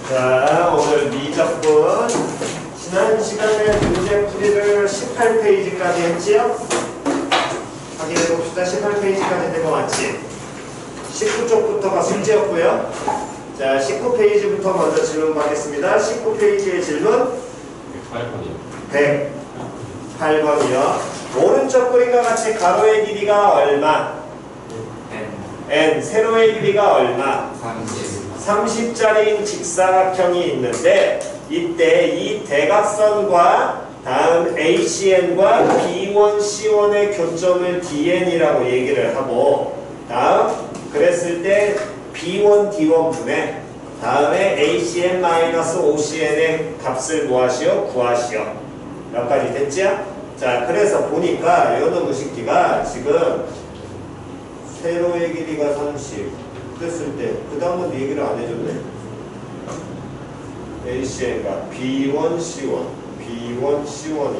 자, 오늘 미적분 지난 시간에 문제 풀이를 18페이지까지 했지요? 확인해 봅시다. 18페이지까지 된 거 맞지? 19쪽부터가 숙제였고요. 자, 19페이지부터 먼저 질문 받겠습니다. 19페이지의 질문 108번이요. 오른쪽 그림과 같이 가로의 길이가 얼마? n. 세로의 길이가 얼마? 30짜리인 직사각형이 있는데 이때 이 대각선과 다음 ACN과 B1, C1의 교점을 DN이라고 얘기를 하고 다음 그랬을 때 B1, D1 분의 다음에 ACN-OCN의 값을 뭐하시오? 구하시오. 몇 가지 됐지요? 자, 그래서 보니까 요 놈의 식기가 지금 세로의 길이가 30 그랬을 때 그 다음은 얘기를 안 해줬네. ACN과 B1, C1 B1, C1이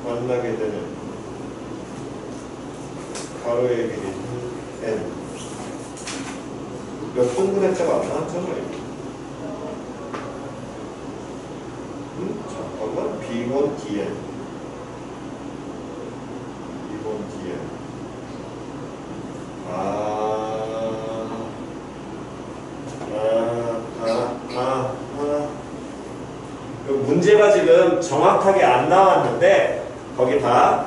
만나게 되는 가로의 길이 N 몇 동그라미가 안 나왔잖아요. 잠깐만 B1, DN B1, DN 문제가 지금 정확하게 안 나왔는데 거기 봐.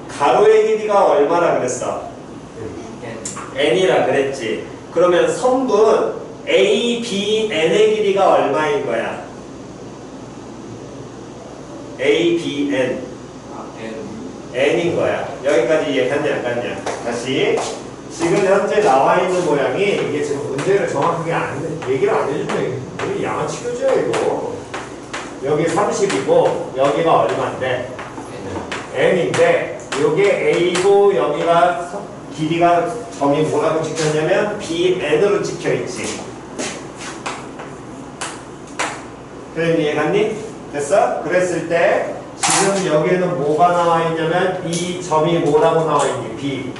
가로의 길이가 얼마라 그랬어? n이라 그랬지. 그러면 선분 A, B, n의 길이가 얼마인 거야? A, B, n n인 거야. 여기까지 이해갔냐 안 갔냐? 다시 지금 현재 나와 있는 모양이 이게 지금 문제를 정확하게 얘기를 안 해주면 우리 양아치교죠 이거. 여기 30이고 여기가 얼마인데? n인데 요게 a고 여기가 길이가 점이 뭐라고 찍혔냐면 bn으로 찍혀있지. 그럼 이해갔니? 됐어? 그랬을 때 지금 여기에는 뭐가 나와 있냐면 이 점이 뭐라고 나와 있니? B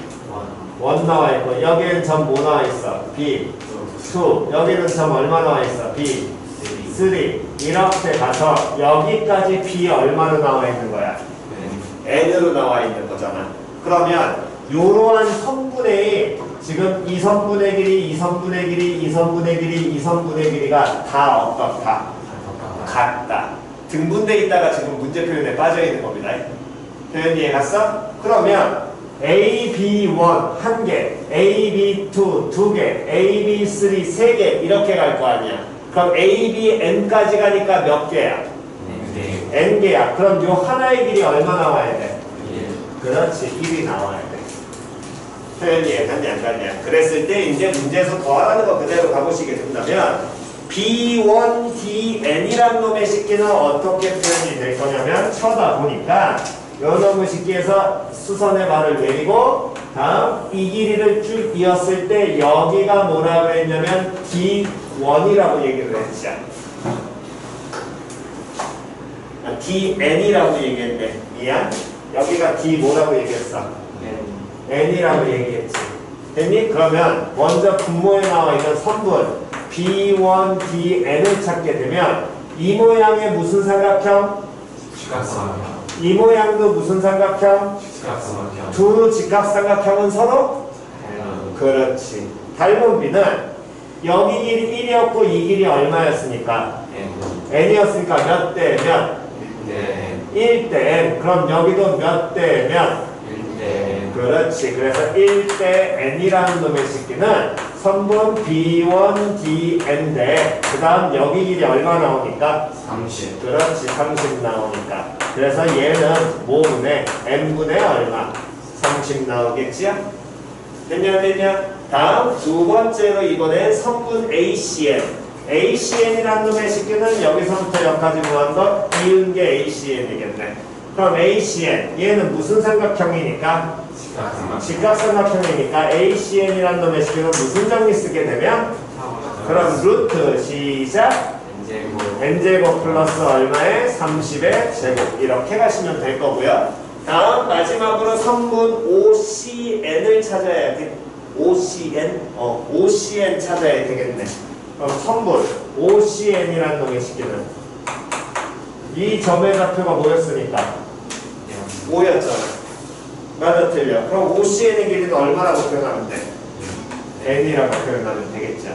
1 나와 있고 여기에는 점 뭐 나와 있어? B 2 여기는 점 얼마 나와 있어? B 3 이렇게 가서 여기까지 B 얼마로 나와 있는 거야? n으로 나와 있는 거잖아. 그러면 이러한 선분의 지금 이 선분의 길이, 이 선분의 길이, 이 선분의 길이, 이 선분의 길이가 다 어떻다? 같다. 등분돼 있다가 지금 문제 표현에 빠져 있는 겁니다. 표현 이해 갔어? 그러면 AB1 1개, AB2 2개, AB3 3개 이렇게 갈 거 아니야. 그럼 ABN까지 가니까 몇 개야? N개야. 그럼 요 하나의 길이 얼마 나와야 돼? 그렇지. 1이 나와야 돼. 표현 이해 갔냐 안 갔냐? 그랬을 때 이제 문제에서 더하라는 거 그대로 가보시게 된다면 B1DN이란 놈의 식기는 어떻게 표현이 될 거냐면 쳐다보니까 요 놈의 식기에서 수선의 발을 내리고 다음 이 길이를 쭉 이었을 때 여기가 뭐라고 했냐면 D1이라고 얘기를 했지. DN이라고 얘기했네. 미안. 여기가 D 뭐라고 얘기했어? N이라고 얘기했지. 됐니? 그러면 먼저 분모에 나와 있는 선분 B1DN을 찾게 되면 이 모양의 무슨 삼각형? 직각삼각형. 이 모양도 무슨 삼각형? 직각삼각형. 두 직각삼각형은 서로? 그렇지. 닮은 B는 여기 길이 1이었고 이 길이 얼마였으니까? N이었으니까 몇 대 몇? 1대 N. 그럼 여기도 몇 대 몇? 1대 N. 그렇지. 그래서 1대 N이라는 놈의 식기는 선분 B1DN인데 그 다음 여기 길이 얼마 나오니까? 30. 그렇지. 30 나오니까. 그래서 얘는 뭐분의 N분의 얼마? 30 나오겠지요? 됐냐 됐냐? 다음 두 번째로 이번엔 선분 ACN. ACN이라는 놈의 식기는 여기서부터 여기까지 구한 거 이은 게 ACN이겠네. 그럼 ACN 얘는 무슨 삼각형이니까? 직각삼각형이니까 ACN이라는 놈의 식기는 무슨 정리 쓰게 되면? 그럼 루트 시작 n제곱 플러스 얼마에? 30의 제곱 이렇게 가시면 될 거고요. 다음 마지막으로 선분 OCN을 찾아야 돼. OCN? OCN 찾아야 되겠네. 그럼 선분 OCN이라는 놈의 시기는 이 점의 좌표가 뭐였으니까 5였잖아. 맞아 틀려. 그럼 OCN의 길이는 얼마라고 표현하면 돼? n이라고 표현하면 되겠죠.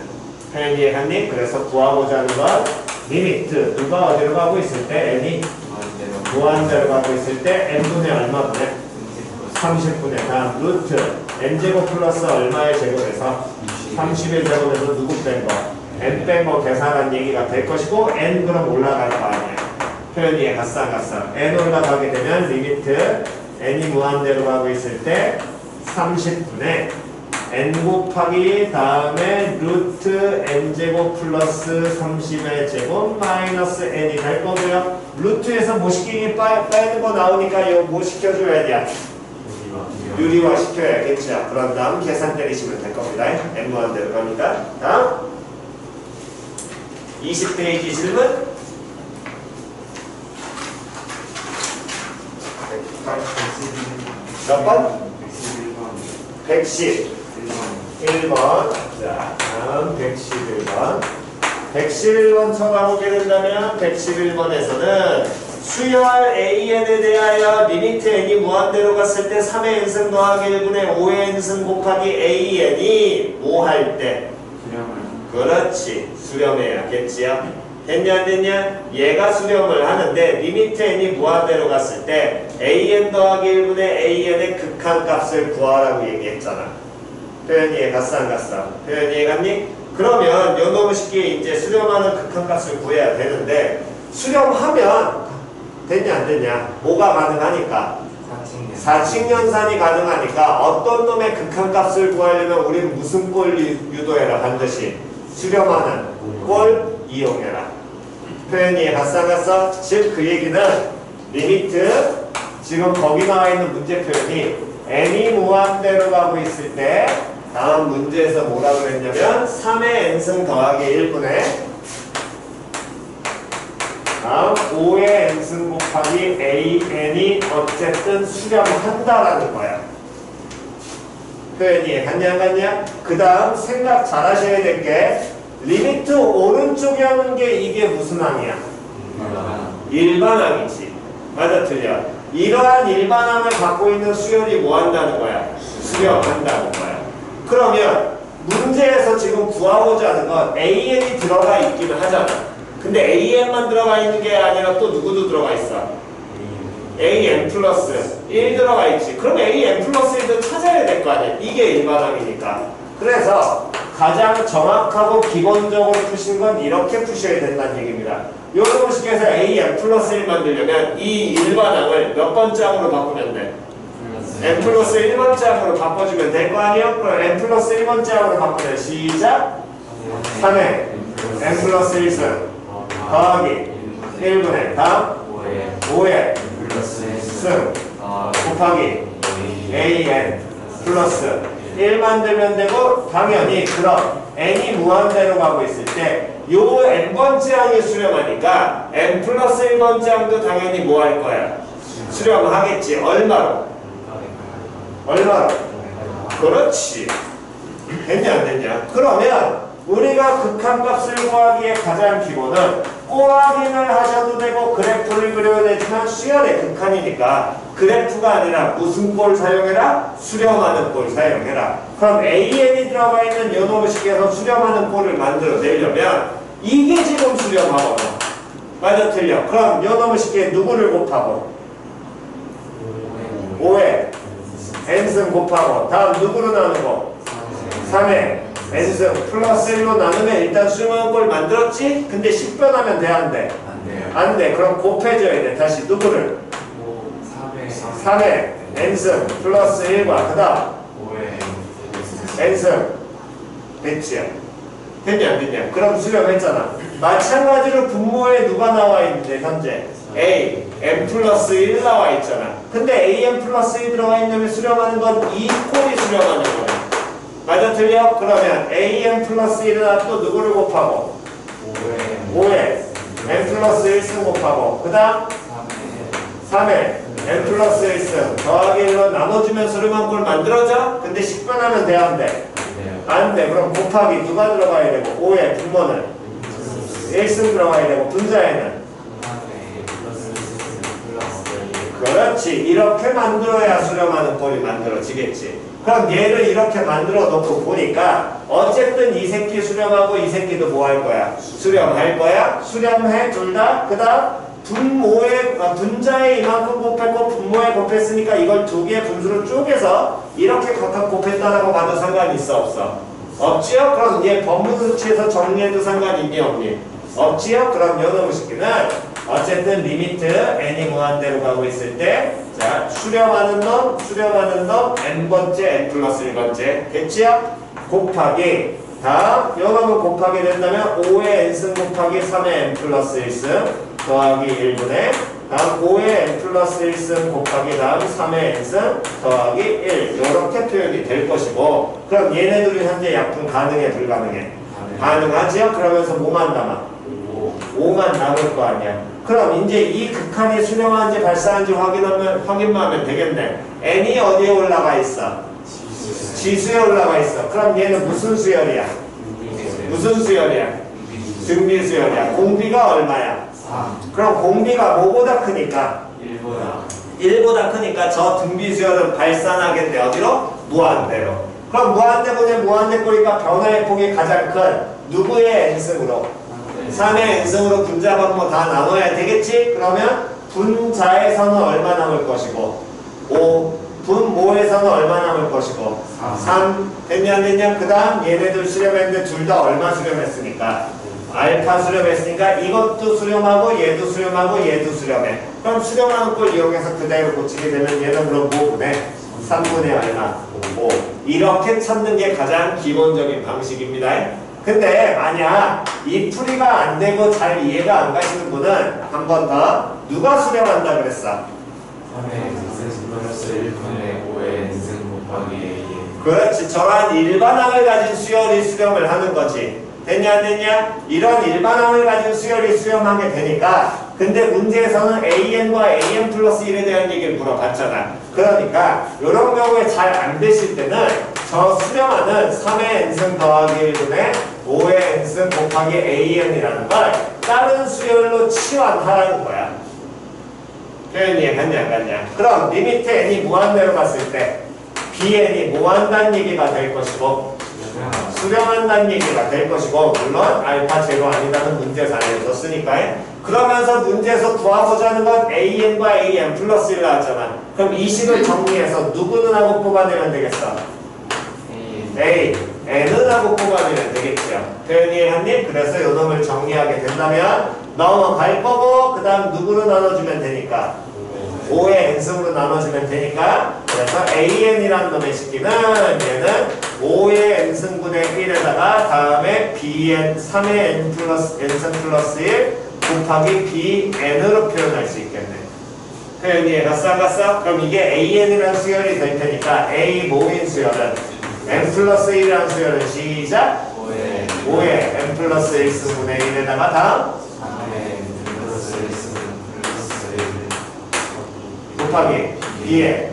표현 이해갔니? 그래서 구하고자 하는 건 리미트 누가 어디로 가고 있을 때 n이 무한대로 가고 있을 때 n분의 얼마분의 30분의 다음 루트 n제곱 플러스 얼마의 제곱에서 30의 제곱에서 누구 뺀 거? n 뺀 거 계산한 얘기가 될 것이고 n 그럼 올라갈 거 아니야. 표현 이해 갔어 안 갔어? n 올라가게 되면 리미트 n이 무한대로 가고 있을 때 30분의 n 곱하기 다음에 루트 n제곱 플러스 30의 제곱 마이너스 n이 될 거고요. 루트에서 모시기니 빼는 거 나오니까 이거 뭐 시켜줘야 돼? 유리화 시켜야겠죠. 그런 다음 계산 때리시면 될 겁니다. n 무한대로 갑니다. 다음 20페이지 질문. 몇 번? 111번. 자, 다음 111번. 111번 쳐다보게 된다면 111번에서는 수열 AN에 대하여 리미트 n이 무한대로 갔을 때 3의 n승 더하기 1분의 5의 n승 곱하기 AN이 뭐 할 때? 그렇지. 수렴해야겠지요. 됐냐 안 됐냐? 얘가 수렴을 하는데 리미트 n이 무한대로 갔을 때 an 더하기 1분의 an의 극한값을 구하라고 얘기했잖아. 표현 이해 갔어 안 갔어? 표현 이해 갔니? 그러면 요놈의 쉽게 이제 수렴하는 극한값을 구해야 되는데 수렴하면 됐냐 안 됐냐? 뭐가 가능하니까? 사칙연산이 가능하니까 어떤 놈의 극한값을 구하려면 우리는 무슨 꼴 유도해라? 반드시 수렴하는 꼴 이용해라. 표현 이해 갔어 안 갔어? 즉 그 얘기는 리미트 지금 거기 나와 있는 문제 표현이 n이 무한대로 가고 있을 때 다음 문제에서 뭐라고 했냐면 3의 n승 더하기 1분의 다음 5의 n승 곱하기 an이 어쨌든 수렴한다라는 거야. 표현 이해 갔냐 안 갔냐? 그 다음 생각 잘 하셔야 될 게 리미트 오른쪽에 하는 게 이게 무슨 항이야? 일반항이지. 맞아 틀려. 이러한 일반항을 갖고 있는 수열이 뭐 한다는 거야? 수렴한다는 거야. 그러면 문제에서 지금 구하고자 하는 건 AN이 들어가 있기는 하잖아. 근데 AN만 들어가 있는 게 아니라 또 누구도 들어가 있어? AN 플러스 1 들어가 있지. 그럼 AN 플러스 1도 찾아야 될 거 아니야. 이게 일반항이니까. 그래서 가장 정확하고 기본적으로 푸신 건 이렇게 푸셔야 된다는 얘기입니다. 요런 식에서 AN 플러스 1 만들려면 이 일반항을 몇 번장으로 바꾸면 돼? n 플러스 1번장으로 바꿔주면 될 거 아니에요? 그럼 n 플러스 1번장으로 바꾸면 시작! 3의 n 플러스 1승 더하기 1분의 다음 5의 승 곱하기 an 플러스 1 만들면 되고 당연히 그럼 n이 무한대로 가고 있을 때 요 n번째 항이 수렴하니까 n 플러스 1번째 항도 당연히 뭐 할 거야? 수렴을 하겠지. 얼마로? 얼마로? 그렇지. 됐냐 안 됐냐? 그러면 우리가 극한값을 구하기에 가장 기본은 꼬확인을 하셔도 되고 그래프를 그려야 되지만 수열의 극한이니까 그래프가 아니라 무슨 꼴 사용해라? 수렴하는 꼴 사용해라. 그럼 AN이 들어가 있는 요놈식에서 수렴하는 꼴을 만들어내려면 이게 지금 수렴하거든. 맞아 틀려. 그럼 요놈식에 누구를 곱하고? 5에 n승 곱하고 다음 누구로 나누고? 3에 n승 플러스 1로 나누면 일단 수렴하는 꼴 만들었지? 근데 10변하면 돼 안 돼? 안 돼. 그럼 곱해줘야 돼. 다시 누구를? 3에 n승 플러스 1과 그 다음 5에 n승 됐지요? 됐냐 안 됐냐? 그럼 수렴했잖아. 마찬가지로 분모에 누가 나와 있는데 현재? A, n 플러스 1 나와 있잖아. 근데 an 플러스 1 들어가 있냐면 수렴하는 건 이 꼴이 수렴하는 거야. 맞아 틀려? 그러면 an 플러스 1은 또 누구를 곱하고? 5에 n 플러스 1승 곱하고 그 다음 3에 n 플러스 1승 더하기 1로 나눠주면 수렴한 꼴 만들어져? 근데 10변하면 돼 안 돼? 안 돼. 그럼 곱하기 누가 들어가야 되고 5의 분모는 1승 들어가야 되고 분자에는 그렇지. 이렇게 만들어야 수렴하는 꼴이 만들어지겠지. 그럼 얘를 이렇게 만들어 놓고 보니까 어쨌든 이 새끼 수렴하고 이 새끼도 뭐 할 거야? 수렴할 거야? 수렴해 둘 다. 그 다음 분자에 이만큼 곱했고 분모에 곱했으니까 이걸 두 개의 분수를 쪼개서 이렇게 각각 곱했다라고 봐도 상관이 있어 없어? 없지요? 그럼 얘 법문수치에서 정리해도 상관이 있니 없니? 없지요? 그럼 요놈의 새끼는 어쨌든 리미트 n이 무한대로 가고 있을 때 자 수렴하는 놈 n번째 n 플러스 1번째 됐지요? 곱하기 다음 요놈을 곱하게 된다면 5의 n승 곱하기 3의 n 플러스 1승 더하기 1분의 다음 5의 n 플러스 1승 곱하기 다음 3의 n승 더하기 1 이렇게 표현이 될 것이고 그럼 얘네들이 현재 약분 가능해 불가능해? 가능하지요? 그러면서 뭐만 남아? 5만 남을 거 아니야. 그럼 이제 이 극한이 수렴한지 발사한지 확인만 하면 되겠네. n이 어디에 올라가 있어? 지수에 올라가 있어. 그럼 얘는 무슨 수열이야? 무슨 수열이야? 등비 수열이야. 공비가 얼마야? 그럼 공비가 뭐보다 크니까? 1보다 크니까 저 등비 수열은 발산하겠네. 어디로? 무한대로. 그럼 무한대분의 무한대 꼴이니까 변화의 폭이 가장 큰 누구의 n승으로? 3의 n승으로 분자 분모 다 나눠야 되겠지? 그러면 분자에서는 얼마 남을 것이고 5 분모에서는 얼마 남을 것이고 3 됐냐 안 됐냐? 그 다음 얘네들 수렴했는데 둘 다 얼마 수렴했으니까 알파 수렴했으니까 이것도 수렴하고 얘도 수렴하고 얘도 수렴해. 그럼 수렴하는 걸 이용해서 그대로 고치게 되면 얘는 그럼 5분의 3분의 얼마? 5 이렇게 찾는 게 가장 기본적인 방식입니다. 근데 만약 이 풀이가 안 되고 잘 이해가 안 가시는 분은 한 번 더 누가 수렴한다 그랬어? 3의 n승 플러스 1분의 5의 n승 곱하기 a 그렇지. 저런 일반항을 가진 수열이 수렴을 하는 거지. 됐냐 안 됐냐? 이런 일반항을 가진 수열이 수렴하게 되니까 근데 문제에서는 an과 an 플러스 1에 대한 얘기를 물어봤잖아. 그러니까 이런 경우에 잘 안 되실 때는 저 수렴하는 3의 n승 더하기 1분의 5의 n승 곱하기 an이라는 걸 다른 수열로 치환하라는 거야. 표현이 이해갔냐 안 갔냐? 그럼 리미트 n이 무한대로 갔을 때 bn이 뭐 한다는 얘기가 될 것이고 수렴한다는 얘기가 될 것이고 물론 알파 제로 아니다는 문제산에 줬으니까 그러면서 문제에서 구하고자 하는 건 an과 an 플러스 1 나왔잖아. 그럼 이 식을 정리해서 누구는 하고 뽑아내면 되겠어? A, n은 하고 뽑아내면 되겠죠. 표현이 이해했니? 그래서 요 놈을 정리하게 된다면 넘어갈 거고 그 다음 누구로 나눠주면 되니까 5의 n승으로 나눠주면 되니까 그래서 an이라는 놈의 식기는 얘는 5의 n승분의 1에다가 다음에 bn 3의 n 플러스 n승 플러스 1 곱하기 bn으로 표현할 수 있겠네. 표현이 이해갔어? 그럼 이게 an이라는 수열이 될 테니까 a 모인 수열은 n 플러스 1이라는 수열은 시작 5의 n 플러스 1승분의 1에다가 다음 3의 n 플러스 1승 플러스 1 곱하기 bn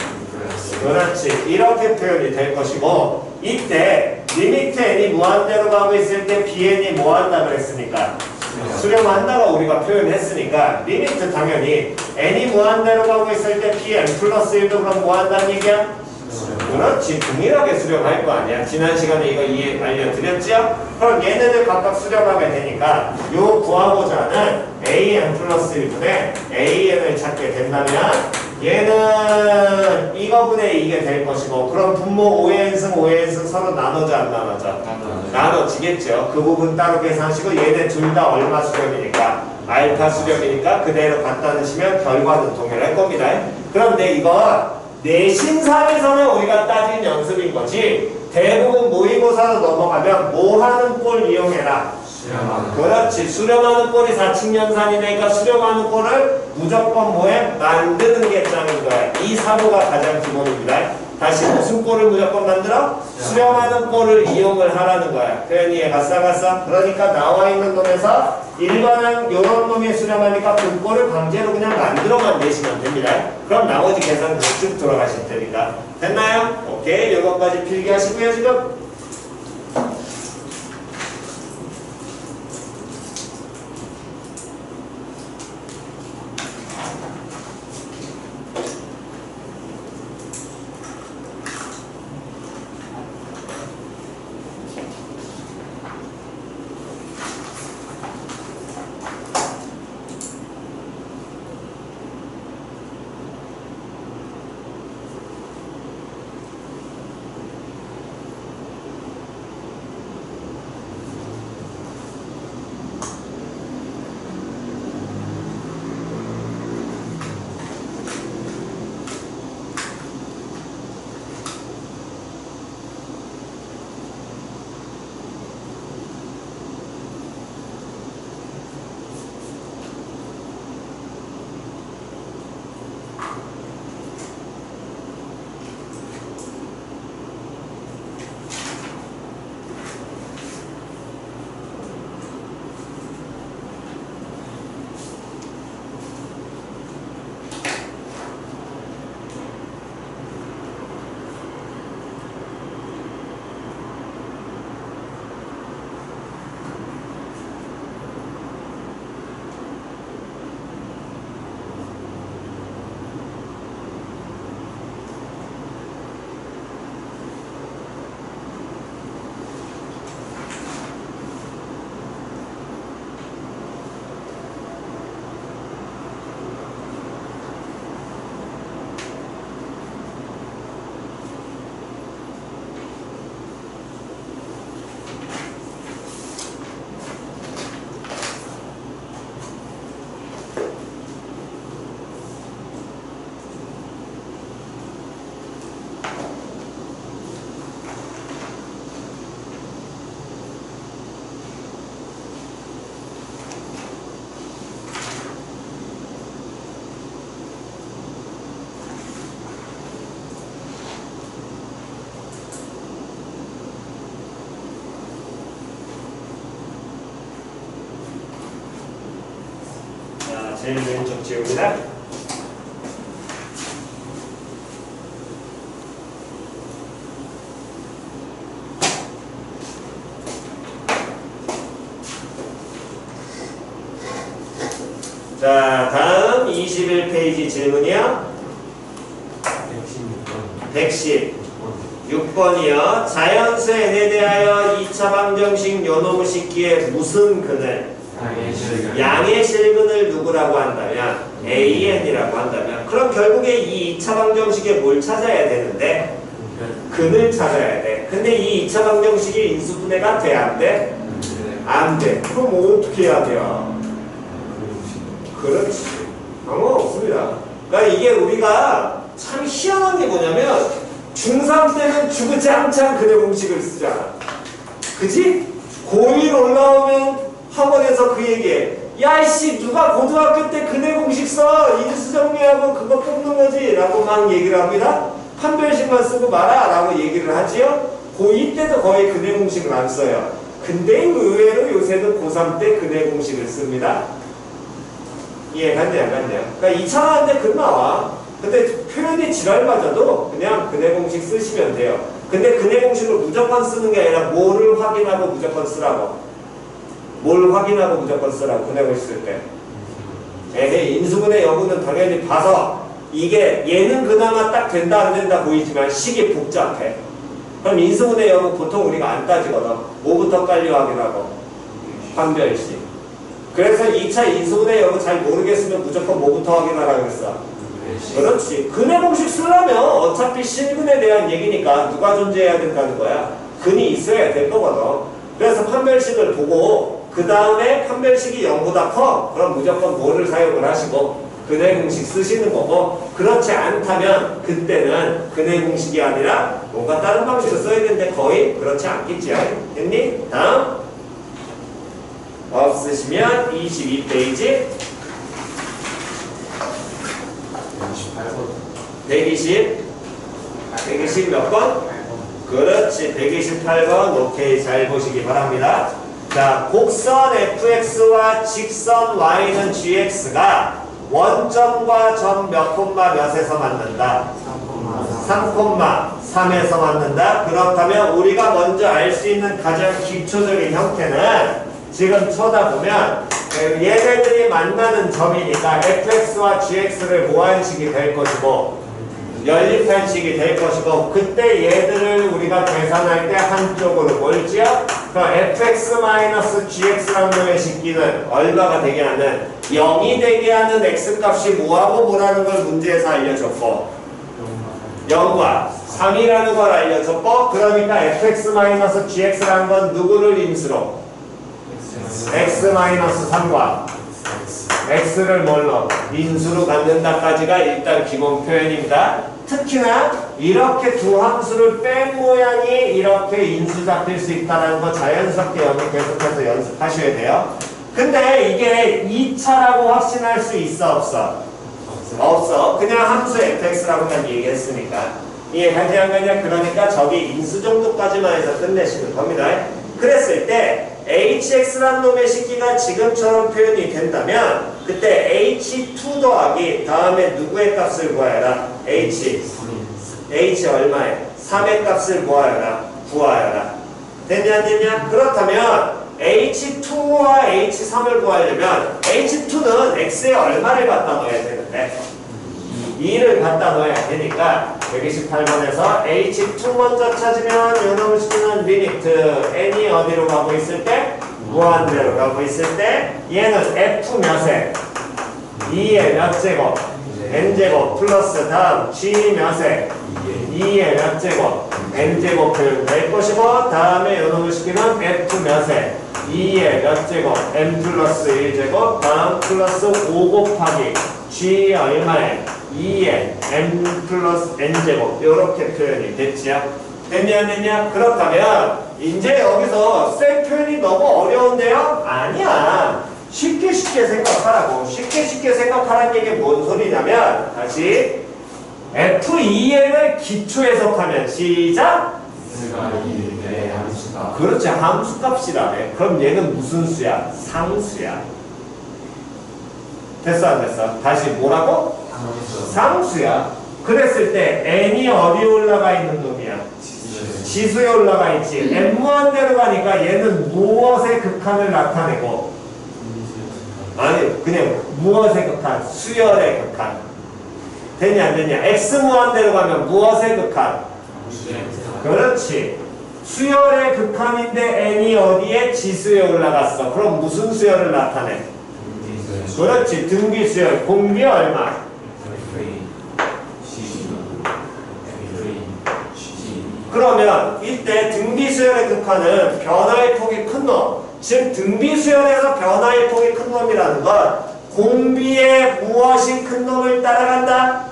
그렇지. 이렇게 표현이 될 것이고 이때 리미트 n이 무한대로 가고 있을 때 bn이 뭐 한다 그랬으니까 수렴한다가 우리가 표현했으니까 리미트 당연히 n이 무한대로 가고 있을 때 bn 플러스 1도 그럼 뭐 한다는 얘기야? 그렇지. 동일하게 수렴할 거 아니야. 지난 시간에 이거 알려드렸죠? 그럼 얘네들 각각 수렴하게 되니까 요 구하고자 하는 an 플러스 1분의 an을 찾게 된다면 얘는 이거분의 이게 될 것이고 그럼 분모 5n승 5n승 서로 나눠져 안 나눠져? 나눠지겠죠. 그 부분 따로 계산하시고 얘네 둘 다 얼마 수렴이니까 알파 수렴이니까 그대로 갖다 넣으시면 결과는 동일할 겁니다. 그런데 이건 내신상에서는 우리가 따진 연습인 거지 대부분 모의고사로 넘어가면 뭐 하는 꼴 이용해라? 그렇지. 수렴하는 꼴이 4층연산이니까 수렴하는 꼴을 무조건 뭐해? 만드는 게 짱인 거야. 이 사고가 가장 기본입니다. 다시 무슨 꼴을 무조건 만들어? 수렴하는 꼴을 이용을 하라는 거야. 표현이 이해갔어? 그러니까 나와 있는 놈에서 일반은 요런 놈이 수렴하니까 그 꼴을 강제로 그냥 만들어만 내시면 됩니다. 그럼 나머지 계산 쭉 돌아가실 테니까. 됐나요? 오케이. 요것까지 필기하시고요 지금. 제일 왼쪽 지웁니다. 자, 다음 21페이지 질문이요. 116번이요. 자연수 n에 대하여 2차 방정식 요놈의 식기에 무슨 근을 양의 실근을 누구라고 한다면 AN이라고 한다면 그럼 결국에 이 2차 방정식에 뭘 찾아야 되는데 근을 찾아야 돼. 근데 이 2차 방정식이 인수분해가 돼? 안 돼? 안 돼. 그럼 뭐 어떻게 해야 돼요? 그렇지. 아무 없습니다. 그러니까 이게 우리가 참 희한한 게 뭐냐면 중3 때는 주구장창 근의 공식을 쓰잖아. 그지? 고1 올라오면 학원에서 그 얘기해. 야, 이씨, 누가 고등학교 때 근의 공식 써? 인수 정리하고 그거 뽑는 거지? 라고 막 얘기를 합니다. 판별식만 쓰고 마라. 라고 얘기를 하지요. 고2 때도 거의 근의 공식을 안 써요. 근데 의외로 요새는 고3 때 근의 공식을 씁니다. 이해갔냐, 안 갔냐? 그러니까 2차원 때 근 나와. 근데 표현이 지랄맞아도 그냥 근의 공식 쓰시면 돼요. 근데 근의 공식을 무조건 쓰는 게 아니라 뭐를 확인하고 무조건 쓰라고. 뭘 확인하고 무조건 쓰라고 근의 공식 쓸 때. 에헤이, 인수분해 여부는 당연히 봐서 이게 얘는 그나마 딱 된다 안 된다 보이지만 식이 복잡해. 그럼 인수분해 여부 보통 우리가 안 따지거든. 뭐부터 빨리 확인하고? 판별식. 그래서 2차 인수분해 여부 잘 모르겠으면 무조건 뭐부터 확인하라고 그랬어? 그렇지. 근의 공식 쓰려면 어차피 실근에 대한 얘기니까 누가 존재해야 된다는 거야. 근이 있어야 될 거거든. 그래서 판별식을 보고 그 다음에 판별식이 0보다 커. 그럼 무조건 뭐를 사용을 하시고 근의 공식 쓰시는 거고, 그렇지 않다면 그때는 근의 공식이 아니라 뭔가 다른 방식을 써야 되는데 거의 그렇지 않겠지. 됐니? 다음 없으시면 22페이지 120 몇 번? 그렇지, 128번. 오케이, 잘 보시기 바랍니다. 자, 곡선 fx와 직선 y는 gx가 원점과 점 몇 콤마 몇에서 만난다? 3,3에서 맞는다. 그렇다면 우리가 먼저 알 수 있는 가장 기초적인 형태는 지금 쳐다보면 얘네들이 만나는 점이니까 fx와 gx를 모한식이 될 것이고 연립한식이 될 것이고 그때 얘들을 우리가 계산할 때 한쪽으로 몰지요? 그럼 fx-gx라는 놈의 식기는 얼마가 되게 하는 0이 되게 하는 x값이 뭐하고 뭐라는 걸 문제에서 알려줬고 0과 3이라는 걸 알려줬고 그러니까 fx-gx라는 건 누구를 인수로? x-3과 x를 뭘로? 인수로 갖는다까지가 일단 기본 표현입니다. 특히나 이렇게 두 함수를 뺀 모양이 이렇게 인수 잡힐 수 있다는 거 자연스럽게 여기 계속해서 연습하셔야 돼요. 근데 이게 2차라고 확신할 수 있어 없어? 없어. 그냥 함수 fx라고만 얘기했으니까 이해가지 않겠냐? 그러니까 저기 인수 정도까지만 해서 끝내시는 겁니다. 그랬을 때 hx라는 놈의 식기가 지금처럼 표현이 된다면 그때 h2 더하기 다음에 누구의 값을 구하여라? h 얼마에? 3의 값을 구하여라. 됐냐 안 됐냐? 그렇다면 h2와 h3을 구하려면 h2는 x에 얼마를 갖다 넣어야 되는데 2를 갖다 넣어야 되니까 128번에서 h2 먼저 찾으면 요놈을 시키는 리미트 n이 어디로 가고 있을 때? 무한대로 가고 있을 때 얘는 f 몇에? 2의 몇 제곱? n제곱 플러스 다음 g 몇에? 2의 몇 제곱? n제곱 표현될 것이고 다음에 요놈을 시키는 f 몇에? 2의 몇 제곱? n 플러스 1제곱 다음 플러스 5 곱하기 g 얼마에? 2의 n 플러스 n제곱 이렇게 표현이 됐지요? 됐냐 안 됐냐? 그렇다면 이제 여기서 셀 표현이 너무 어려운데요? 아니야. 쉽게 생각하라고. 쉽게 생각하라는 얘기 뭔 소리냐면 다시 F2N을 기초 해석하면 시작! 그렇지. 함수값이라네. 그럼 얘는 무슨 수야? 상수야. 됐어 안 됐어? 다시 뭐라고? 상수야. 그랬을 때 n이 어디에 올라가 있는 놈이야? 지수에 올라가 있지. n 무한대로 가니까 얘는 무엇의 극한을 나타내고 아니 그냥 무엇의 극한? 수열의 극한. 되냐 안 되냐? x 무한대로 가면 무엇의 극한? 그렇지. 수열의 극한인데 n이 어디에? 지수에 올라갔어. 그럼 무슨 수열을 나타내? 그렇지. 등비수열. 공비 얼마? 그러면 이때 등비수열의 극한은 변화의 폭이 큰 놈. 즉 등비수열에서 변화의 폭이 큰 놈이라는 건 공비의 무엇이 큰 놈을 따라간다?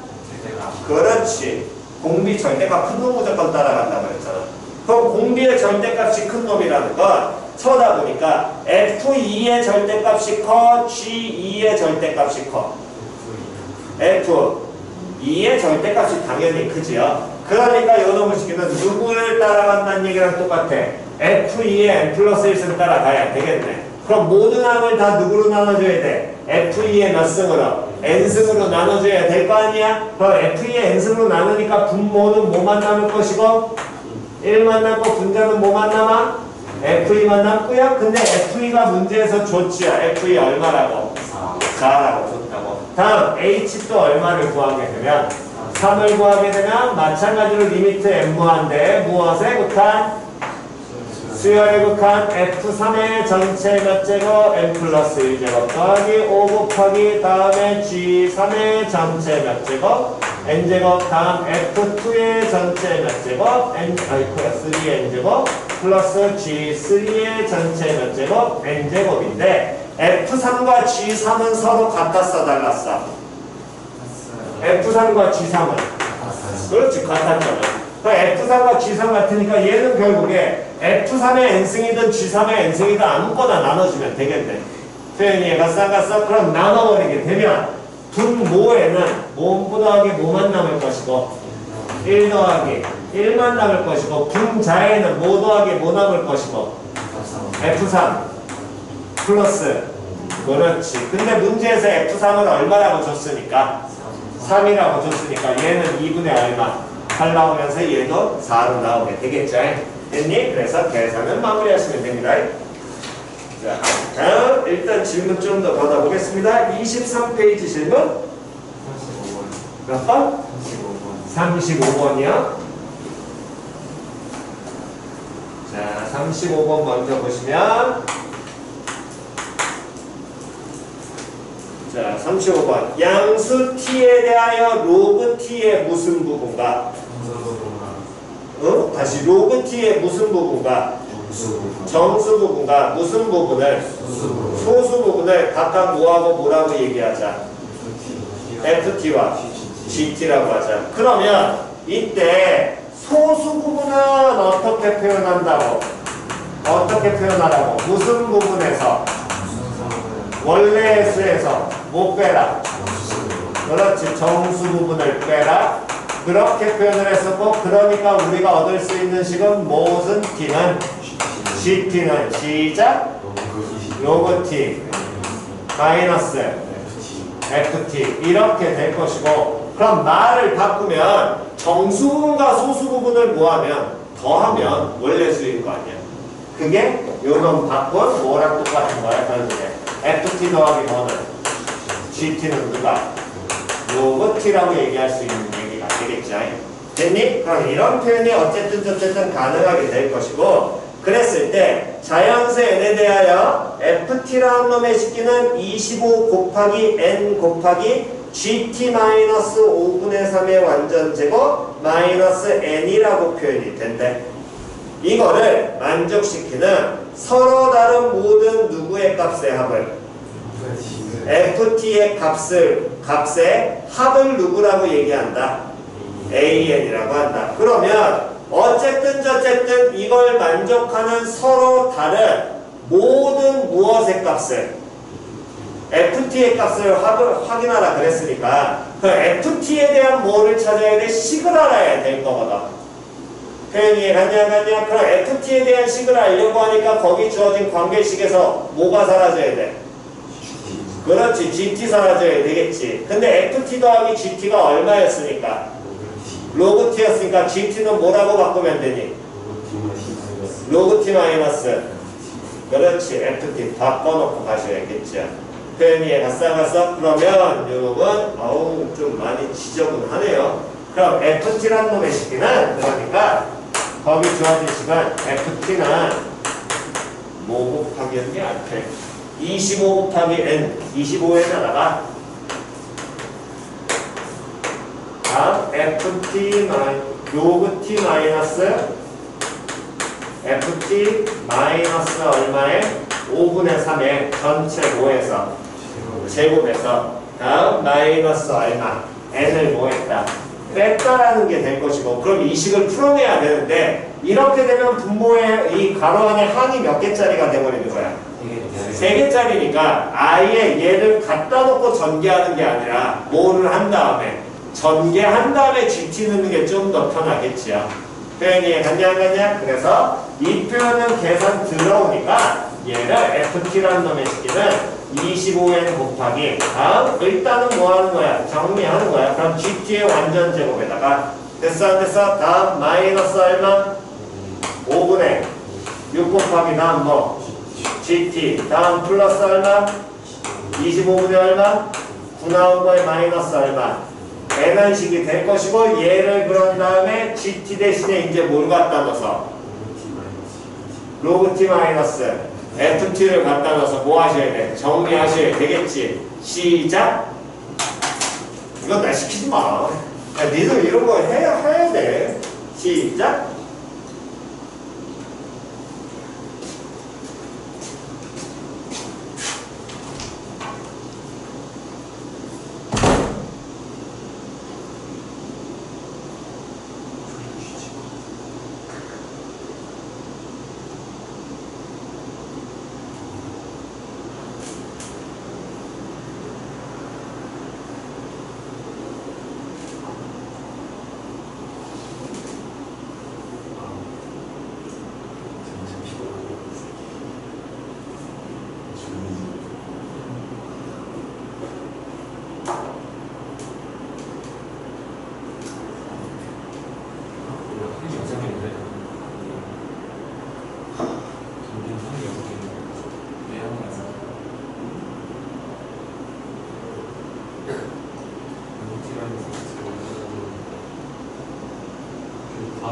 그렇지. 공비 절대값 큰 놈 무조건 따라간다고 했잖아. 그럼 공비의 절대값이 큰 놈이라는 건 쳐다보니까 F2의 절대값이 커, G2의 절대값이 커. F2의 절대값이 당연히 크지요. 그러니까 요놈을 시키면 누구를 따라간다는 얘기랑 똑같아. F2의 n 플러스 1승 따라가야 되겠네. 그럼 모든 항을 다 누구로 나눠줘야 돼? F2의 몇 승으로? n승으로 나눠줘야 될 거 아니야? 그럼 F2의 n승으로 나누니까 분모는 뭐만 남을 것이고 1만 남고 분자는 뭐만 남아? F2만 남고요. 근데 F2가 문제에서 줬지요. F2 얼마라고? 4라고 줬다고. 다음 H 또 얼마를 구하게 되면 3을 구하게 되면 마찬가지로 리미트 n 무한대 무엇에 극한? 수열의 극한 F3의 전체 몇 제곱? n 플러스 1제곱 더하기 5 곱하기 다음에 G3의 전체 몇 제곱? n제곱 다음 F2의 전체 몇 제곱? 3n제곱 플러스 G3의 전체 몇 제곱? n제곱인데 F3과 G3은 서로 같았어 달랐어? F3과 G3은 그렇지 같았잖아. F3과 G3 같으니까 얘는 결국에 F3의 n승이든 G3의 n승이든 아무거나 나눠주면 되겠네. 표현이 갔어 안 갔어? 그럼 나눠버리게 되면 분모에는 뭐 더하기 뭐만 남을 것이고 1 더하기 1만 남을 것이고 분자에는 뭐 더하기 뭐 남을 것이고 F3 플러스 그렇지. 근데 문제에서 F3을 얼마라고 줬으니까 3이라고 줬으니까 얘는 2분의 얼마? 8 나오면서 얘도 4로 나오게 되겠죠. 됐니? 그래서 계산은 마무리하시면 됩니다. 자, 다음 일단 질문 좀 더 받아보겠습니다. 23페이지 질문 35번. 몇 번? 35번. 35번이요. 자, 35번 먼저 보시면 자, 35번 양수 t에 대하여 로그 t의 무슨 부분과 다시 로그 t의 무슨 부분과 정수 부분과 무슨 부분을 소수 부분을 각각 뭐라고 얘기하자. ft와 gt라고 하자. 그러면 이때 소수 부분은 어떻게 표현한다고? 어떻게 표현하라고? 무슨 부분에서? 원래의 수에서 못 빼라. 그렇지. 정수 부분을 빼라. 그렇게 표현을 했었고, 그러니까 우리가 얻을 수 있는 식은 무슨 t는 gt는 시작 로그 t 마이너스 ft 이렇게 될 것이고, 그럼 말을 바꾸면 정수 부분과 소수 부분을 뭐하면 더하면 원래 수일 거 아니야. 그게 요런 바꾼 뭐랑 똑같은 거야. 결국에 ft 더하기 뭐는 gt는 누가 로그 t라고 얘기할 수 있는 얘기가 되겠죠. 됐니? 그럼 이런 표현이 어쨌든 가능하게 될 것이고, 그랬을 때 자연수 n에 대하여 ft라는 놈의 식기는 25 곱하기 n 곱하기 gt-5분의 3의 완전제곱 마이너스 n이라고 표현이 된대. 이거를 만족시키는 서로 다른 모든 누구의 값의 합을 ft의 값의 합을 누구라고 얘기한다? an이라고 한다. 그러면 어쨌든 이걸 만족하는 서로 다른 모든 무엇의 값을 ft의 값을 확인하라 그랬으니까 그 ft에 대한 뭐를 찾아야 돼? 식을 알아야 될 거거든. 표현이 갔냐? 그럼 ft에 대한 식을 알려고 하니까 거기 주어진 관계식에서 뭐가 사라져야 돼? 그렇지. gt 사라져야 되겠지. 근데 ft 더하기 gt가 얼마였으니까? 로그 t였으니까 gt는 뭐라고 바꾸면 되니? 로그 t 마이너스 그렇지. ft 바꿔놓고 가셔야겠죠. 표현이 갔어? 그러면 여러분 좀 많이 지저분하네요. 그럼 ft라는 놈의 식기는 그러니까 거기 주어진 식은 ft는 뭐 곱하기였니? 앞에 25 곱하기 n 25에다가 다음 ft 로그 t 마이너스 ft 마이너스 얼마에 5분의 3에 전체 5에서 제곱에서 다음 마이너스 얼마 n을 뭐했다 뺐다라는 게 될 것이고, 그럼 이 식을 풀어내야 되는데 이렇게 되면 분모의 이 가로 안에 항이 몇 개짜리가 돼버리는 거야? 3개짜리니까 아예 얘를 갖다 놓고 전개하는 게 아니라 뭐를 한 다음에 전개한 다음에 GT 넣는 게 좀 더 편하겠지요. 표현이 갔냐? 그래서 이 표현은 계산 들어오니까 얘를 ft라는 놈의 식기는 25n 곱하기 다음 일단은 뭐 하는 거야? 정리하는 거야. 그럼 gt의 완전 제곱에다가 됐어? 다음 마이너스 얼마? 5분의 6 곱하기 다음 뭐? gt 다음 플러스 얼마? 25분의 얼마? 9 나온 거에 마이너스 얼마? n한식이 될 것이고, 얘를 그런 다음에 gt 대신에 이제 뭘 갖다 넣어서 로그 t 마이너스 ft를 갖다 넣어서 뭐 하셔야 돼? 정리하셔야 되겠지. 시작. 이건 나 시키지 마. 야, 니들 이런 거 해야 돼. 시작.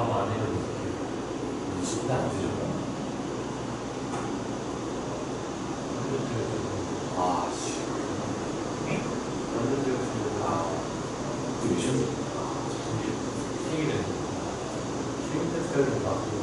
다음 안 해도 진짜 안 되죠. 아, 씨. 완전 되었습니다. 또 미션? 생일은 생일 테스트를 받고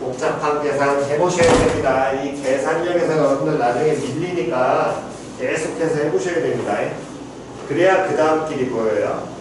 복잡한 계산 해보셔야 됩니다. 이 계산력에서 여러분들 나중에 밀리니까 계속해서 해보셔야 됩니다. 그래야 그 다음 길이 보여요.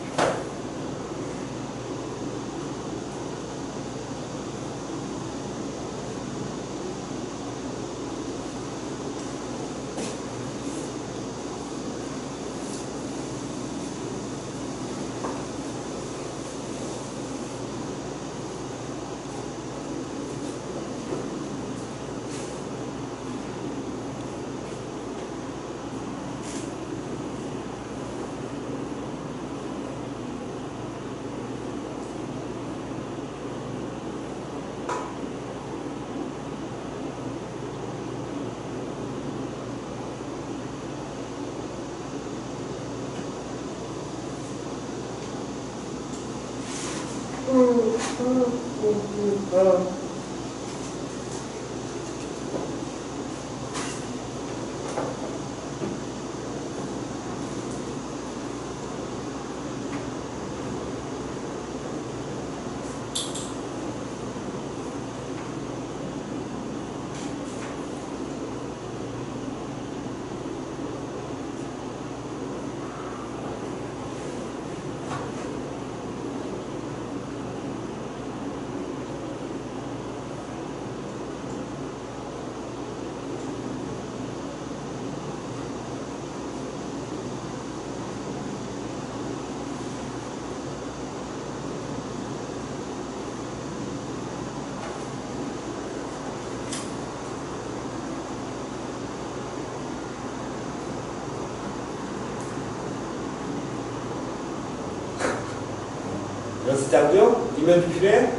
연습장도? 이면도 필요해?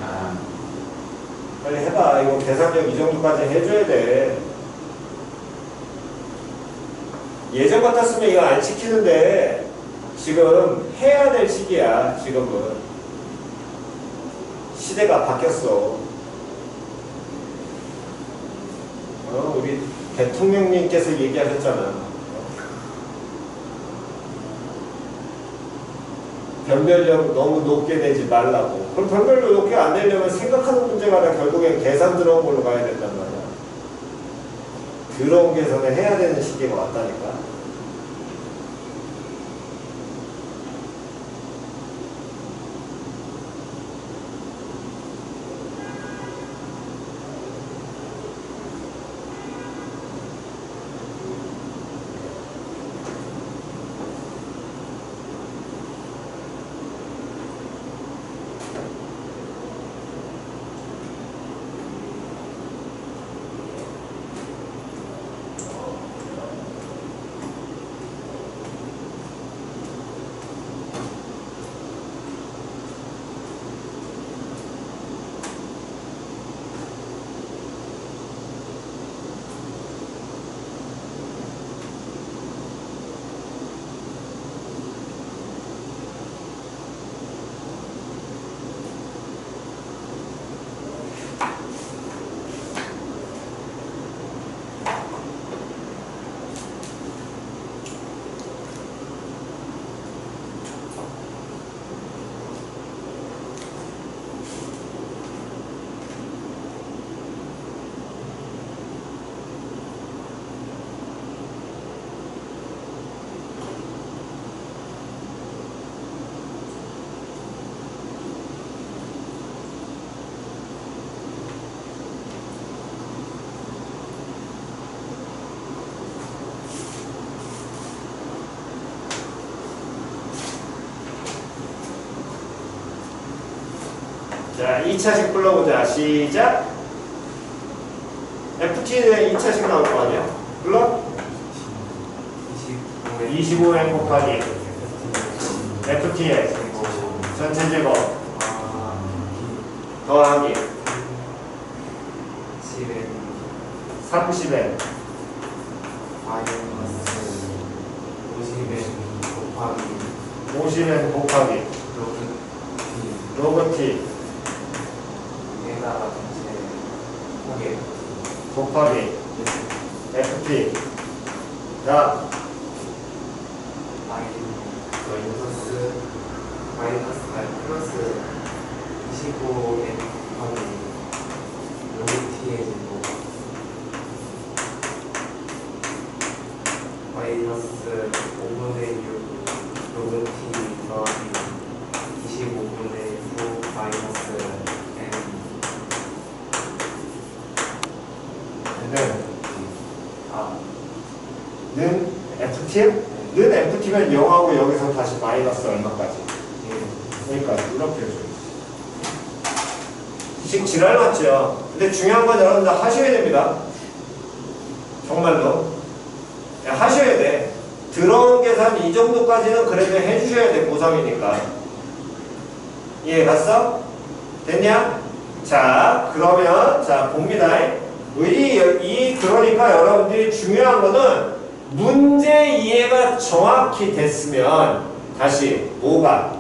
아, 빨리 해봐. 이거 계산력 이 정도까지 해줘야 돼. 예전 같았으면 이거 안 시키는데 지금 해야 될 시기야. 지금은 시대가 바뀌었어. 우리 대통령님께서 얘기하셨잖아. 변별력 너무 높게 내지 말라고. 그럼 변별력 높게 안 내려면 생각하는 문제가 아니라 결국엔 계산 들어온 걸로 가야 된단 말이야. 들어온 계산을 해야 되는 시기가 왔다니까. 자, 2차식 불러보자. 시작. FT에 2차식 나올 거 아니야? 불러? 25에 25n 곱하기 FT의 전체 제곱 더하기 30n 50n 곱하기 로그 t 곱하기 FT 자 플러스 25n 곱하기 로그 t의 제곱 마이너스 5분의 6 로그 t 더하기 25분의 9 마이너스 n 는 FT? 는 FT면 0하고 여기서 다시 마이너스 얼마까지? 그러니까 이렇게 해줘요. 지금 지랄 맞죠? 근데 중요한 건 여러분들 하셔야 됩니다. 정말로. 하셔야 돼. 들어온 계산 이 정도까지는 그래도 해주셔야 돼. 고3이니까. 이해 갔어? 됐냐? 자, 그러면, 자, 봅니다. 그러니까 여러분들이 중요한 거는 문제 이해가 정확히 됐으면, 다시, 뭐가?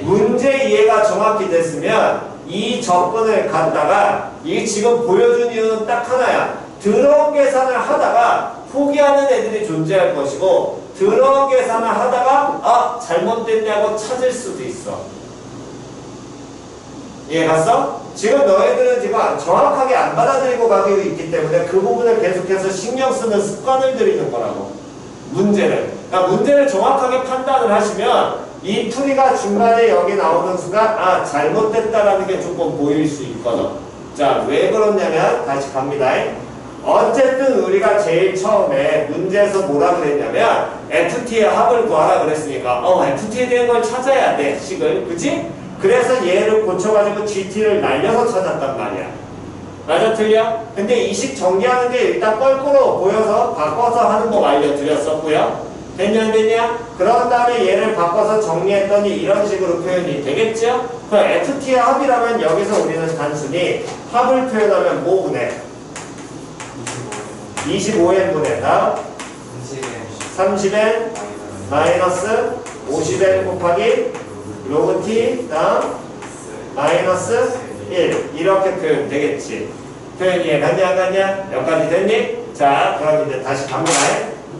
문제 이해가 정확히 됐으면, 이 접근을 갖다가, 이게 지금 보여준 이유는 딱 하나야. 들어온 계산을 하다가 포기하는 애들이 존재할 것이고, 들어온 계산을 하다가, 아, 잘못됐냐고 찾을 수도 있어. 이해 갔어? 지금 너희들은 지금 정확하게 안 받아들이고 가고 있기 때문에 그 부분을 계속해서 신경 쓰는 습관을 들이는 거라고. 문제를. 그러니까 문제를 정확하게 판단을 하시면 이 풀이가 중간에 여기 나오는 순간 아, 잘못됐다라는 게 조금 보일 수 있거든. 자, 왜 그러냐면 다시 갑니다. 어쨌든 우리가 제일 처음에 문제에서 뭐라 그랬냐면 FT의 합을 구하라 그랬으니까 FT에 대한 걸 찾아야 돼. 식을. 그치? 그래서 얘를 고쳐가지고 GT를 날려서 찾았단 말이야. 맞아 틀려? 근데 이 식 정리하는 게 일단 뻘꾸로 보여서 바꿔서 하는 법 알려드렸었고요. 됐냐 안 됐냐? 그런 다음에 얘를 바꿔서 정리했더니 이런 식으로 표현이 되겠죠? 그럼 FT의 합이라면 여기서 우리는 단순히 합을 표현하면 뭐 분해? 25n 분해. 다음 30n 마이너스 50n 곱하기 로그 t 다음 마이너스 1 이렇게 표현 되겠지. 표현 이해 갔냐 안 갔냐? 여기까지 됐니? 자, 그럼 이제 다시 갑니다.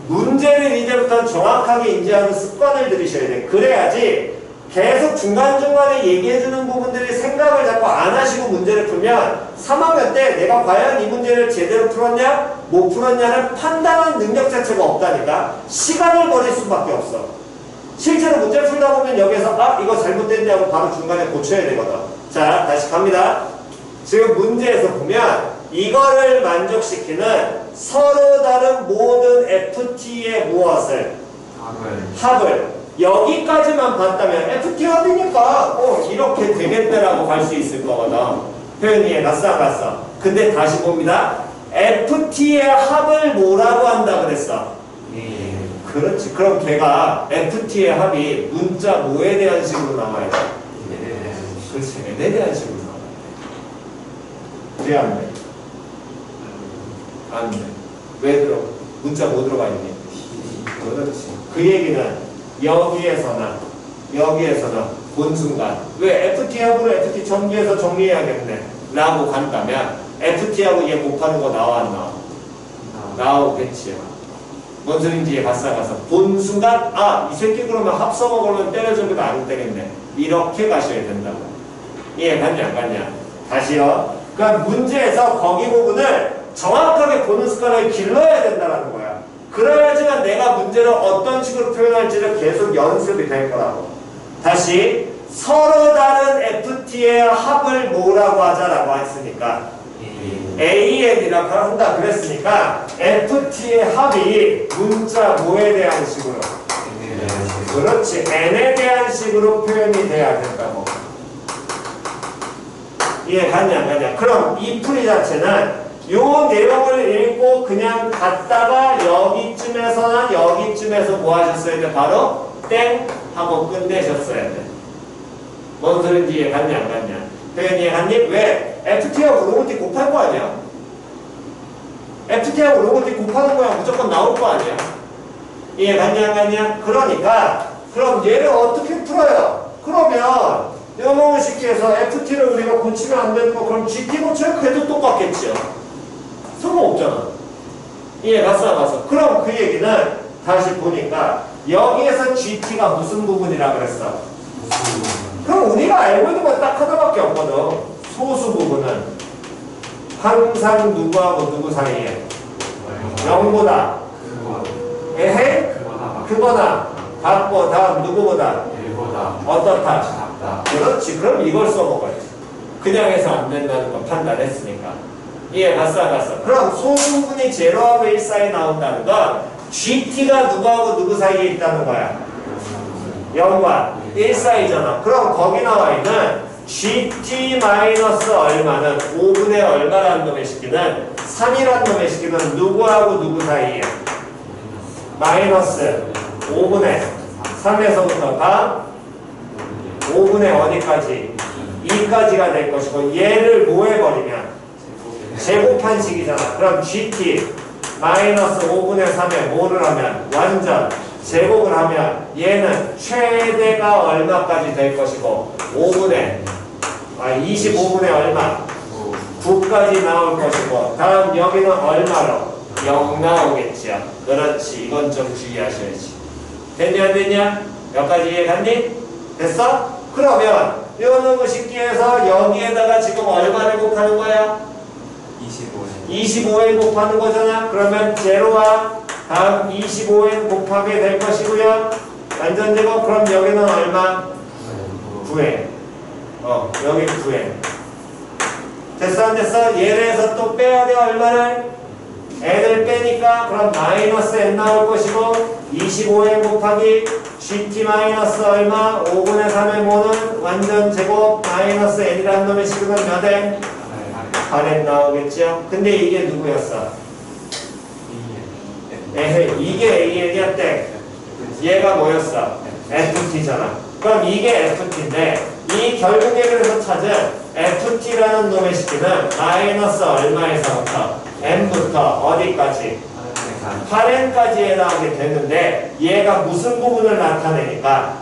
문제를 이제부터 정확하게 인지하는 습관을 들이셔야 돼. 그래야지 계속 중간중간에 얘기해주는 부분들이 생각을 자꾸 안 하시고 문제를 풀면 3학년 때 내가 과연 이 문제를 제대로 풀었냐 못 풀었냐를 판단하는 능력 자체가 없다니까. 시간을 버릴 수밖에 없어. 실제로 문제 풀다 보면 여기에서 아 이거 잘못됐냐고 바로 중간에 고쳐야 되거든. 자, 다시 갑니다. 지금 문제에서 보면 이거를 만족시키는 서로 다른 모든 FT의 무엇을? 합을 여기까지만 봤다면 FT 합이니까 이렇게 되겠다라고 갈 수 있을 거거든. 표현 이해 갔어 안 갔어? 근데 다시 봅니다. FT의 합을 뭐라고 한다 그랬어? 그렇지. 그럼 걔가 FT의 합이 문자 뭐에 대한 식으로 나와야 돼? 그렇지. n에 대한 식으로 나와야 돼. 왜 안 돼? 안 돼. 왜 들어? 문자 뭐 들어가 있니? 그렇지. 그 얘기는 여기에서나 본 순간 왜 FT 합으로 FT 전기해서 정리해야겠네 라고 간다면 FT하고 얘 곱하는 거 나와 안 나와? 나오겠지. 뭔 소린지 이해 갔어 본 순간 아 이 새끼 그러면 합 써먹으면 때려줘도 안 되겠네 이렇게 가셔야 된다고. 이해 갔냐 안 갔냐? 다시요. 그러니까 문제에서 거기 부분을 정확하게 보는 습관을 길러야 된다는 거야. 그래야지만 내가 문제를 어떤 식으로 표현할지를 계속 연습이 될 거라고. 다시 서로 다른 FT의 합을 뭐라고 하자라고 했으니까 AN이라고 한다 그랬으니까 FT의 합이 문자 뭐에 대한 식으로? 그렇지. N에 대한 식으로 표현이 돼야 된다고. 이해 갔냐 안 갔냐? 그럼 이 풀이 자체는 요 내용을 읽고 그냥 갔다가 여기쯤에서나 여기쯤에서 뭐 하셨어야 돼? 바로 땡 하고 끝내셨어야 돼. 뭔 소린지 이해 갔냐 안 갔냐? 표현 이해 갔니? 왜? FT하고 로고티 곱할 거 아니야? FT하고 로고티 곱하는 거야 무조건 나올 거 아니야? 이해 갔냐 안 갔냐? 그러니까 그럼 얘를 어떻게 풀어요? 그러면 요놈을 쉽게 해서 FT를 우리가 고치면 안 되는 거 그럼 GT 고쳐요? 그래도 똑같겠죠. 상관없잖아. 이해 갔어 안 갔어? 그럼 그 얘기는 다시 보니까 여기에서 GT가 무슨 부분이라 그랬어? 그럼 우리가 알고 있는 건 딱 하나밖에 없거든. 소수 부분은 항상 누구하고 누구 사이에 0보다 에헤 크거나 같고 다음 누구보다 어떻다 작다. 그렇지. 그럼 이걸 써먹어야지. 그냥 해서 안 된다는 건 판단했으니까. 이해 갔어 안 갔어? 그럼 소수분이 제로하고 1 사이에 나온다는 건 GT가 누구하고 누구 사이에 있다는 거야. 0과 1 사이잖아. 그럼 거기 나와 있는 GT 마이너스 얼마는 5분의 얼마라는 놈의 식기는 3이라는 놈의 식기는 누구하고 누구 사이에 마이너스 5분의 3에서부터 다 5분의 어디까지? 2까지가 될 것이고 얘를 뭐 해버리면 제곱한 식이잖아. 그럼 GT 마이너스 5분의 3에 뭐를 하면 완전 제곱을 하면 얘는 최대가 얼마까지 될 것이고 25분의 얼마 9까지 나올 것이고 다음 여기는 얼마로 0 나오겠죠. 그렇지. 이건 좀 주의하셔야지. 됐냐 안 됐냐? 여기까지 이해 갔니? 됐어? 그러면 요놈의 식기에서 여기에다가 지금 얼마를 곱하는 거야? 25n 곱하는 거잖아. 그러면 제로와 다음 25n 곱하게 될 것이고요. 완전 제곱. 그럼 여기는 얼마? 9n. 여기 9n. 됐어 안 됐어? 얘를 해서 또 빼야 돼. 얼마를? n을 빼니까 그럼 마이너스 n 나올 것이고 25n 곱하기 gt 마이너스 얼마? 5분의 3의 모는 완전 제곱 마이너스 n이라는 놈의 식으면 몇 n? 8n 나오겠죠? 근데 이게 누구였어? 에헤, 이게 AN이었대. 얘가 뭐였어? FT잖아. 그럼 이게 FT인데 이 결국에서 찾은 FT라는 놈의 식기는 마이너스 얼마에서부터 n부터 어디까지? 8n까지 해당하게 되는데 얘가 무슨 부분을 나타내니까?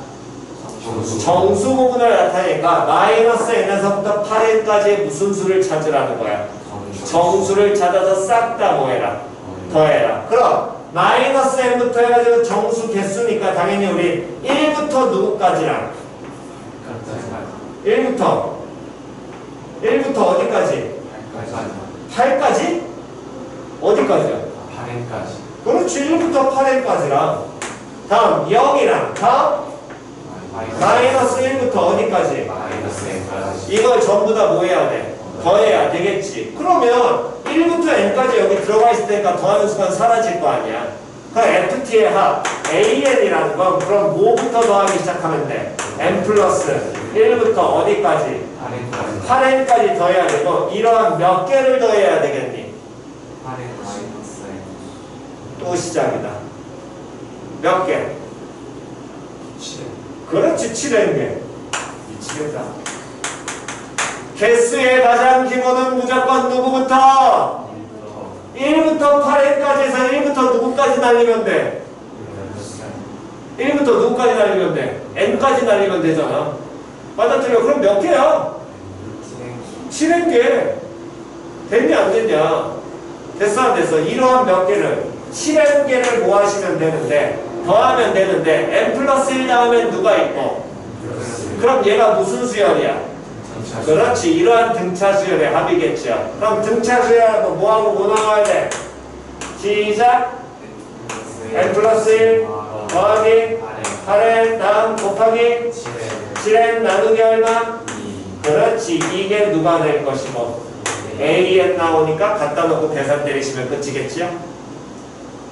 정수 부분을 나타내니까 마이너스 n에서부터 8n까지의 무슨 수를 찾으라는 거야? 정수를 찾아서 싹 다 뭐해라? 더해라. 그럼 마이너스 n부터 해가지고 정수 개수니까 당연히 우리 1부터 누구까지랑? 1부터 어디까지? 8까지? 어디까지야? 8n까지. 그렇지. 1부터 8n까지랑 다음 0이랑 다음 마이너스 1부터 어디까지? 마이너스 n까지. 이걸 전부 다 뭐 해야 돼? 더해야 되겠지. 그러면 1부터 n까지 여기 들어가 있을 테니까 더하는 수가 사라질 거 아니야. 그럼 FT의 합 AN이라는 건 그럼 뭐부터 더하기 시작하면 돼? n 플러스 1부터 어디까지? 8n까지 더해야 되고 이러한 몇 개를 더해야 되겠니? 8n 마이너스 n. 또 시작이다. 몇 개? 7. 그렇지. 7n개. 미치겠다. 개수의 가장 기본은 무조건 누구부터? 1부터 8n까지 해서 1부터 누구까지 날리면 돼? 1부터 누구까지 날리면 돼? n까지 날리면 되잖아. 맞아 틀려. 그럼 몇 개야? 7n개. 됐냐 안 됐냐? 됐어 안 됐어? 이러한 몇 개를 7n개를 뭐 하시면 되는데 더하면 되는데 n 플러스 1 다음엔 누가 있고? 그럼 얘가 무슨 수열이야? 그렇지. 이러한 등차 수열의 합이겠죠. 그럼 등차 수열하고 뭐하고 뭐 나와야 돼? 시작. n 플러스 1 더하기 8n 다음 곱하기 7n 나누기 얼마? 그렇지. 이게 누가 될 것이고 AN 나오니까 갖다 놓고 계산 때리시면 끝이겠지요?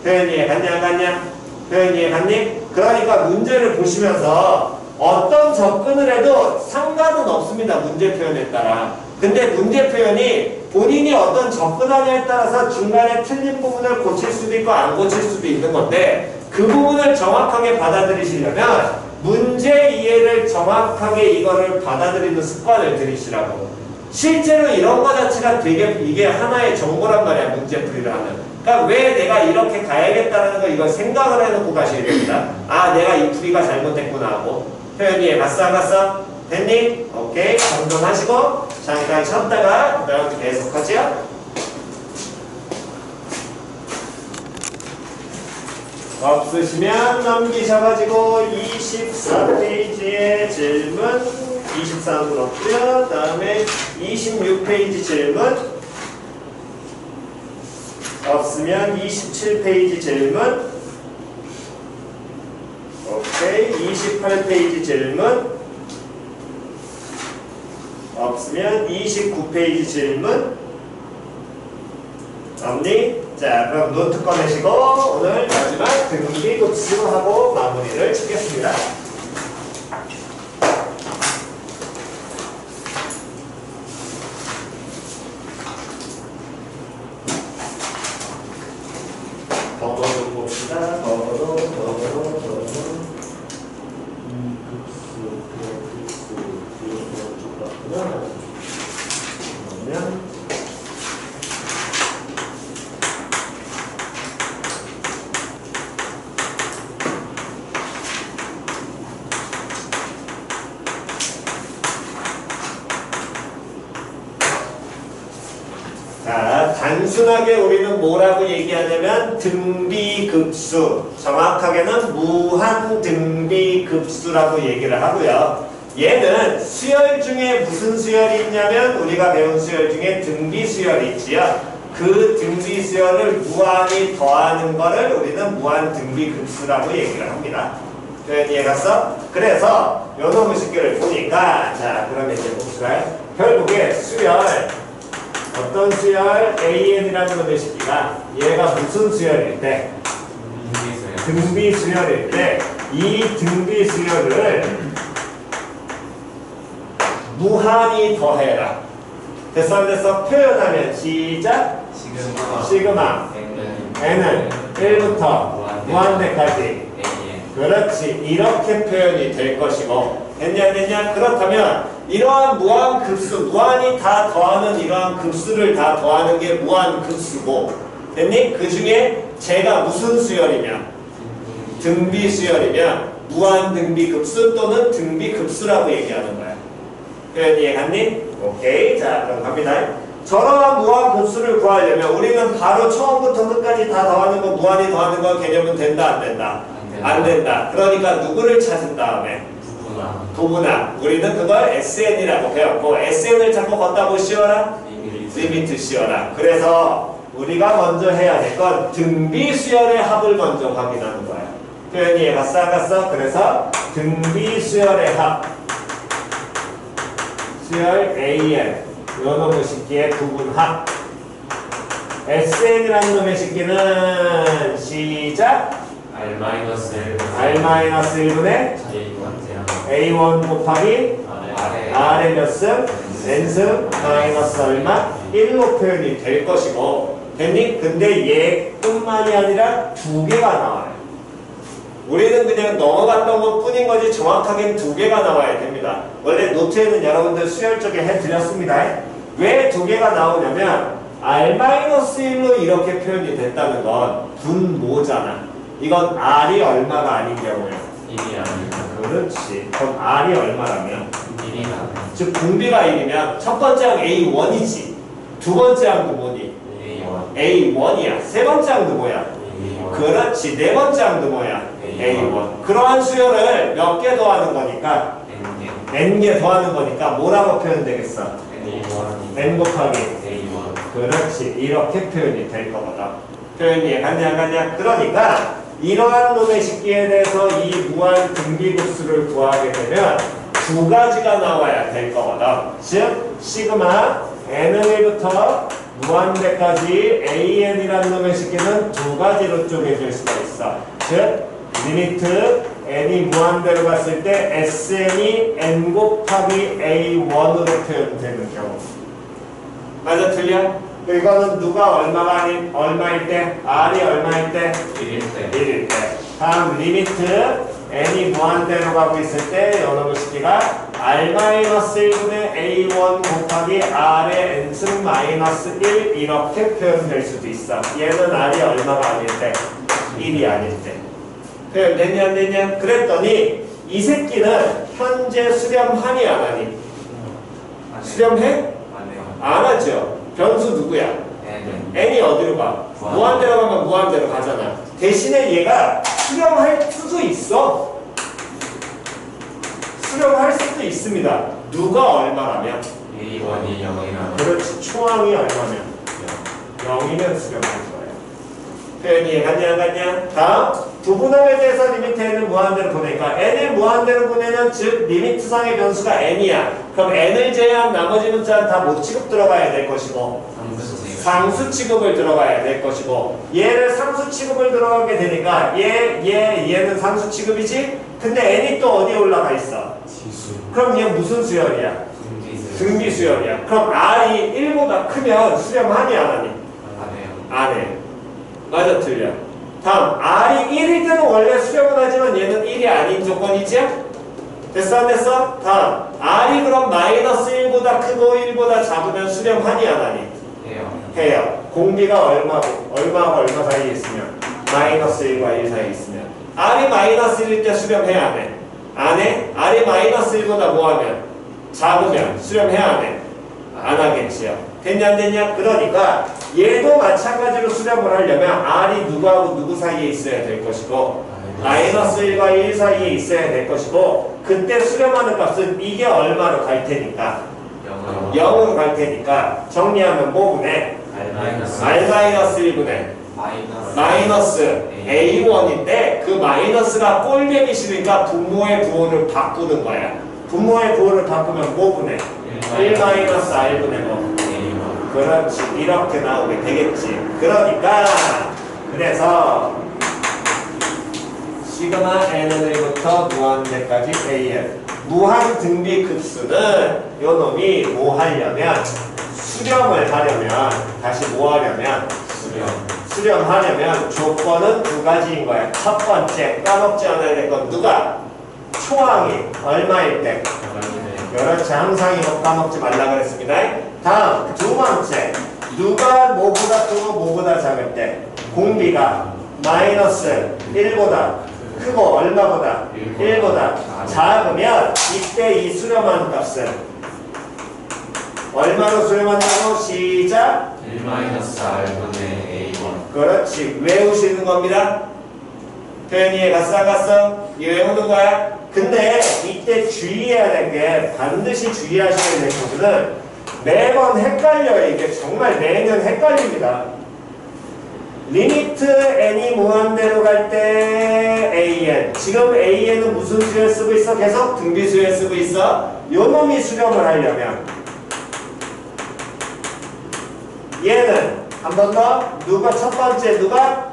표현 이해 갔냐 안 갔냐? 표현 이해 갔니? 그러니까 문제를 보시면서 어떤 접근을 해도 상관은 없습니다. 문제 표현에 따라. 근데 문제 표현이 본인이 어떤 접근하냐에 따라서 중간에 틀린 부분을 고칠 수도 있고 안 고칠 수도 있는 건데 그 부분을 정확하게 받아들이시려면 문제 이해를 정확하게 이거를 받아들이는 습관을 들이시라고. 실제로 이런 거 자체가 되게 이게 하나의 정보란 말이야. 문제풀이를 하는. 그러니까 왜 내가 이렇게 가야겠다는 거 이걸 생각을 해놓고 가셔야 됩니다. 아 내가 이 풀이가 잘못됐구나 하고. 표현이 갔어 안 갔어? 됐니? 오케이. 정돈하시고 잠깐 쉬었다가 그 다음 계속하죠. 없으시면 넘기셔가지고 24페이지의 질문 23분 없고요. 다음에 26페이지 질문 없으면 27페이지 질문 오케이. 28페이지 질문 없으면 29페이지 질문 없니? 자 그럼 노트 꺼내시고 오늘 마지막 등비급수하고 마무리를 짓겠습니다. 버거도 봅시다. 버거도 그러면 자, 단순하게 우리는 뭐라고 얘기하냐면 등비급수, 정확하게는 무한등비급수라고 얘기를 하고요. 얘는 수열 중에 무슨 수열이 있냐면 우리가 배운 수열 중에 등비수열이 있지요. 그 등비수열을 무한히 더하는 거를 우리는 무한등비급수라고 얘기를 합니다. 표현 이해갔어? 그래서 요 놈의 식기를 보니까 자 그러면 이제 봅시다. 결국에 수열 어떤 수열? AN이라는 놈의 식기가 얘가 무슨 수열일 때? 등비수열일 때 이 등비수열을 무한히 더해라. 됐어 안 됐어? 표현하면 시작. 시그마 n은 1부터 무한대까지. 그렇지. 이렇게 표현이 될 것이고 됐냐 됐냐? 그렇다면 이러한 무한급수, 무한히 다 더하는 이러한 급수를 다 더하는 게 무한급수고 됐니? 그 중에 제가 무슨 수열이냐? 등비수열이면 무한등비급수 또는 등비급수라고 얘기하는 거야. 표현 이해갔니? 오케이. 자 그럼 갑니다. 저러한 무한급수를 구하려면 우리는 바로 처음부터 끝까지 다 더하는 거 무한히 더하는 거 개념은 된다 안 된다? 안 된다. 그러니까 누구를 찾은 다음에? 도분함. 우리는 그걸 SN이라고 배웠고 SN을 자꾸 걷다고 씌워라? 리미트 씌워라. 그래서 우리가 먼저 해야 될 건 등비수열의 합을 먼저 확인하는 거야. 표현이 이해갔어? 안 갔어? 그래서 등비수열의 합 수열 AN 요 놈의 식기의 부분합 SN이라는 놈의 식기는 시작 R-1분의 A1 곱하기 R의 몇 승? N승 마이너스 얼마? 1로 표현이 될 것이고 됐니? 근데 얘뿐만이 아니라 두 개가 나와요. 우리는 그냥 넘어갔던 것 뿐인 거지 정확하게는 두 개가 나와야 됩니다. 원래 노트에는 여러분들 수열 쪽에 해드렸습니다. 왜 두 개가 나오냐면 R-1로 이렇게 표현이 됐다는 건 분모잖아. 이건 R이 얼마가 아닌 경우야. 1이 아니고 그렇지. 그럼 R이 얼마라면? 1이 즉 분비가 1이면 첫 번째 항 A1이지. 두 번째 항도 뭐니? A1이야. 세 번째 항도 뭐야? 그렇지. 네 번째 항도 뭐야? A1. 그러한 수열을 몇 개 더하는 거니까 N개 더하는 거니까 뭐라고 표현되겠어? N 곱하기 A1. 그렇지. 이렇게 표현이 될 거거든. 표현이 이해갔냐 안 갔냐? 그러니까 이러한 놈의 식기에 대해서 이 무한 등비급수를 구하게 되면 두 가지가 나와야 될 거거든. 즉 시그마 n은 1부터 무한대까지 an이라는 놈의 식기는 두 가지로 쪼개질 수가 있어. 즉 리미트 n이 무한대로 갔을 때 sn이 n 곱하기 a1으로 표현되는 경우 맞아 틀려? 이거는 누가 얼마일 때? R이 얼마일 때? 1일 때 1일 때. 다음 리미트 n이 무한대로 가고 있을 때 요놈의式가 r-1분의 a1 곱하기 r의 n승 마이너스 1 이렇게 표현될 수도 있어. 얘는 r이 얼마가 아닐 때? 1이 아닐 때. 표현됐냐 안 됐냐? 그랬더니 이 새끼는 현재 수렴하니 안 하니? 수렴해? 맞네요. 안 하죠. 변수 누구야? n이 어디로 가? 무한대로 가면 무한대로 가잖아. 대신에 얘가 수렴할 수도 있어. 수렴할 수도 있습니다. 누가 얼마라면? A1이 0이라 그렇지. 초항이 얼마면? 0이면 수렴할 거예요. 표현이 이해갔냐 안 갔냐? 다음 부분함에 대해서 리미트 n을 무한대로 보내니까 n을 무한대로 보내면 즉 리미트상의 변수가 n이야. 그럼 n을 제외한 나머지 문자는 다 못 취급 들어가야 될 것이고 상수 취급을 들어가야 될 것이고 얘를 상수 취급을 들어가게 되니까 얘는 상수 취급이지? 근데 n이 또 어디에 올라가 있어? 지수 그럼 얘 무슨 수열이야? 등기수 등비 수열이야. 그럼 r이 1보다 크면 수렴하니 안 하니? 안해요. 안 해. 맞아 틀려. 다음 r이 1일 때는 원래 수렴은 하지만 얘는 1이 아닌 조건이지? 됐어 안 됐어? 다음 r이 그럼 마이너스 1보다 크고 1보다 작으면 수렴하니 안 하니? 해요. 공비가 얼마하고 얼마 사이에 있으면 마이너스 1과 1 사이에 있으면 r이 마이너스 1일 때 수렴해야 안 해? 안 해? r이 마이너스 1보다 뭐하면? 작으면 수렴해야 안 해? 안 하겠지요. 됐냐 안 됐냐? 그러니까 얘도 마찬가지로 수렴을 하려면 r이 누구하고 누구 사이에 있어야 될 것이고 마이너스 1과 1 사이에 있어야 될 것이고 그때 수렴하는 값은 이게 얼마로 갈 테니까 0으로 갈 테니까 정리하면 뭐분해? R-1분의 마이너스 A1인데 그 마이너스가 꼴배기 싫으니까 분모의 부호를 바꾸는 거야. 분모의 부호를 바꾸면 뭐분해? 1-R분의 뭐? 그렇지. 이렇게 나오게 되겠지. 그러니까 그래서 시그마 n부터 무한대까지 an 무한 등비 급수는 요 놈이 뭐 하려면 수렴을 하려면 다시 뭐 하려면 수렴하려면 조건은 두 가지인 거야. 첫 번째 까먹지 않아야 될 건 누가? 초항이 얼마일 때? 그렇지. 항상 이거 까먹지 말라 그랬습니다. 다음 두 번째 누가 뭐보다 크고 뭐보다 작을 때? 공비가 마이너스 1보다 크고 얼마보다? 1보다 작으면 이때 이 수렴하는 값은 얼마로 수렴한다고? 시작! 1-R분의 A1 그렇지. 외우시는 겁니다. 표현이 갔어 안 갔어? 이 외우는 거야. 근데 이때 주의해야 될 게 반드시 주의하셔야 될 부분은 매번 헷갈려요. 이게 정말 매년 헷갈립니다. 리미트 n이 무한대로 갈 때 an 지금 an은 무슨 수에 쓰고 있어? 계속 등비수에 쓰고 있어. 요 놈이 수렴을 하려면 얘는 한 번 더 누가 첫 번째 누가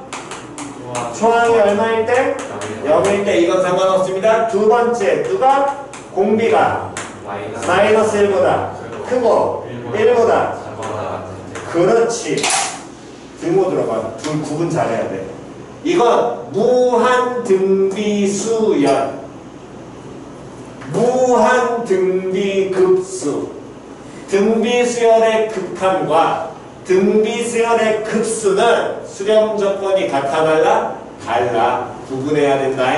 초항이 얼마일 때? 0일 때 이건 상관없습니다. 두 번째 누가 공비가 마이너스 1보다 크고 1보다 그렇지. 등호 들어가. 둘 구분 잘해야 돼. 이건 무한 등비수열 무한 등비급수 등비수열의 극한과 등비수열의 급수는 수렴 조건이 같아 달라? 달라. 구분해야 된다.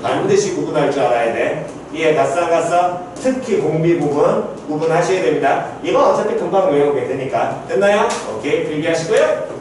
반드시 구분할 줄 알아야 돼. 이해 갔어 안 갔어? 특히 공비 부분 구분하셔야 됩니다. 이건 어차피 금방 외우게 되니까. 됐나요? 오케이. 필기하시고요.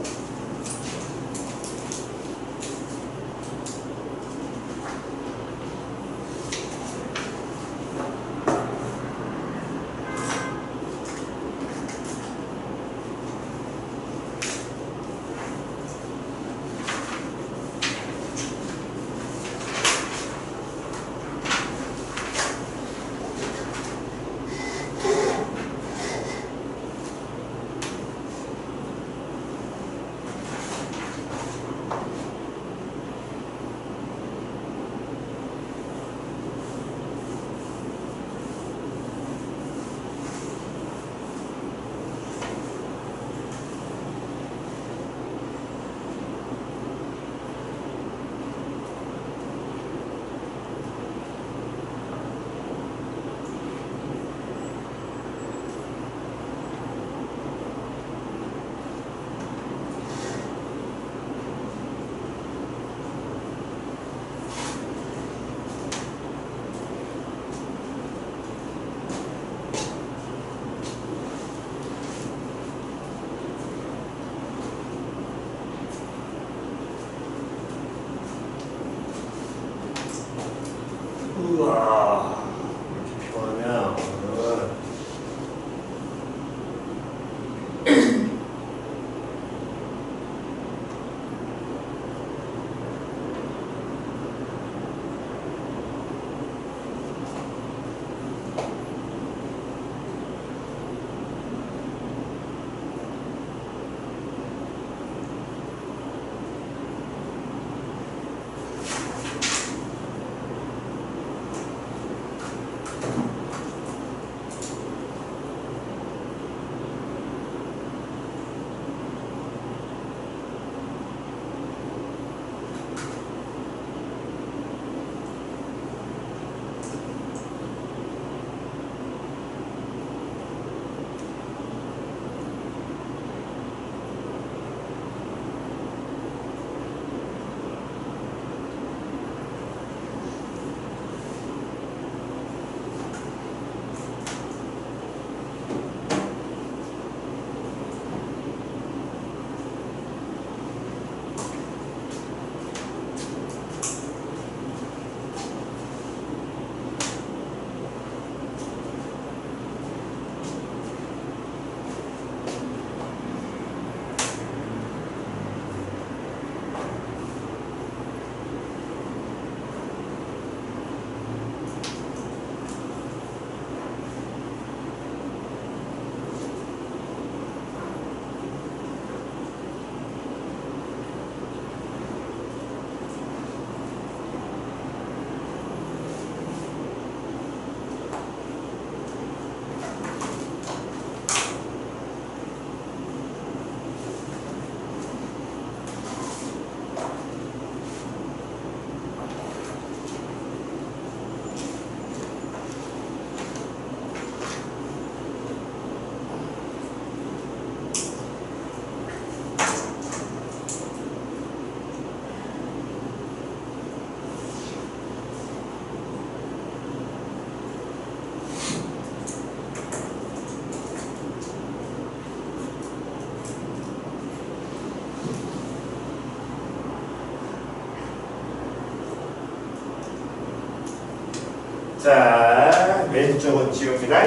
자, 왼쪽은 지웁니다.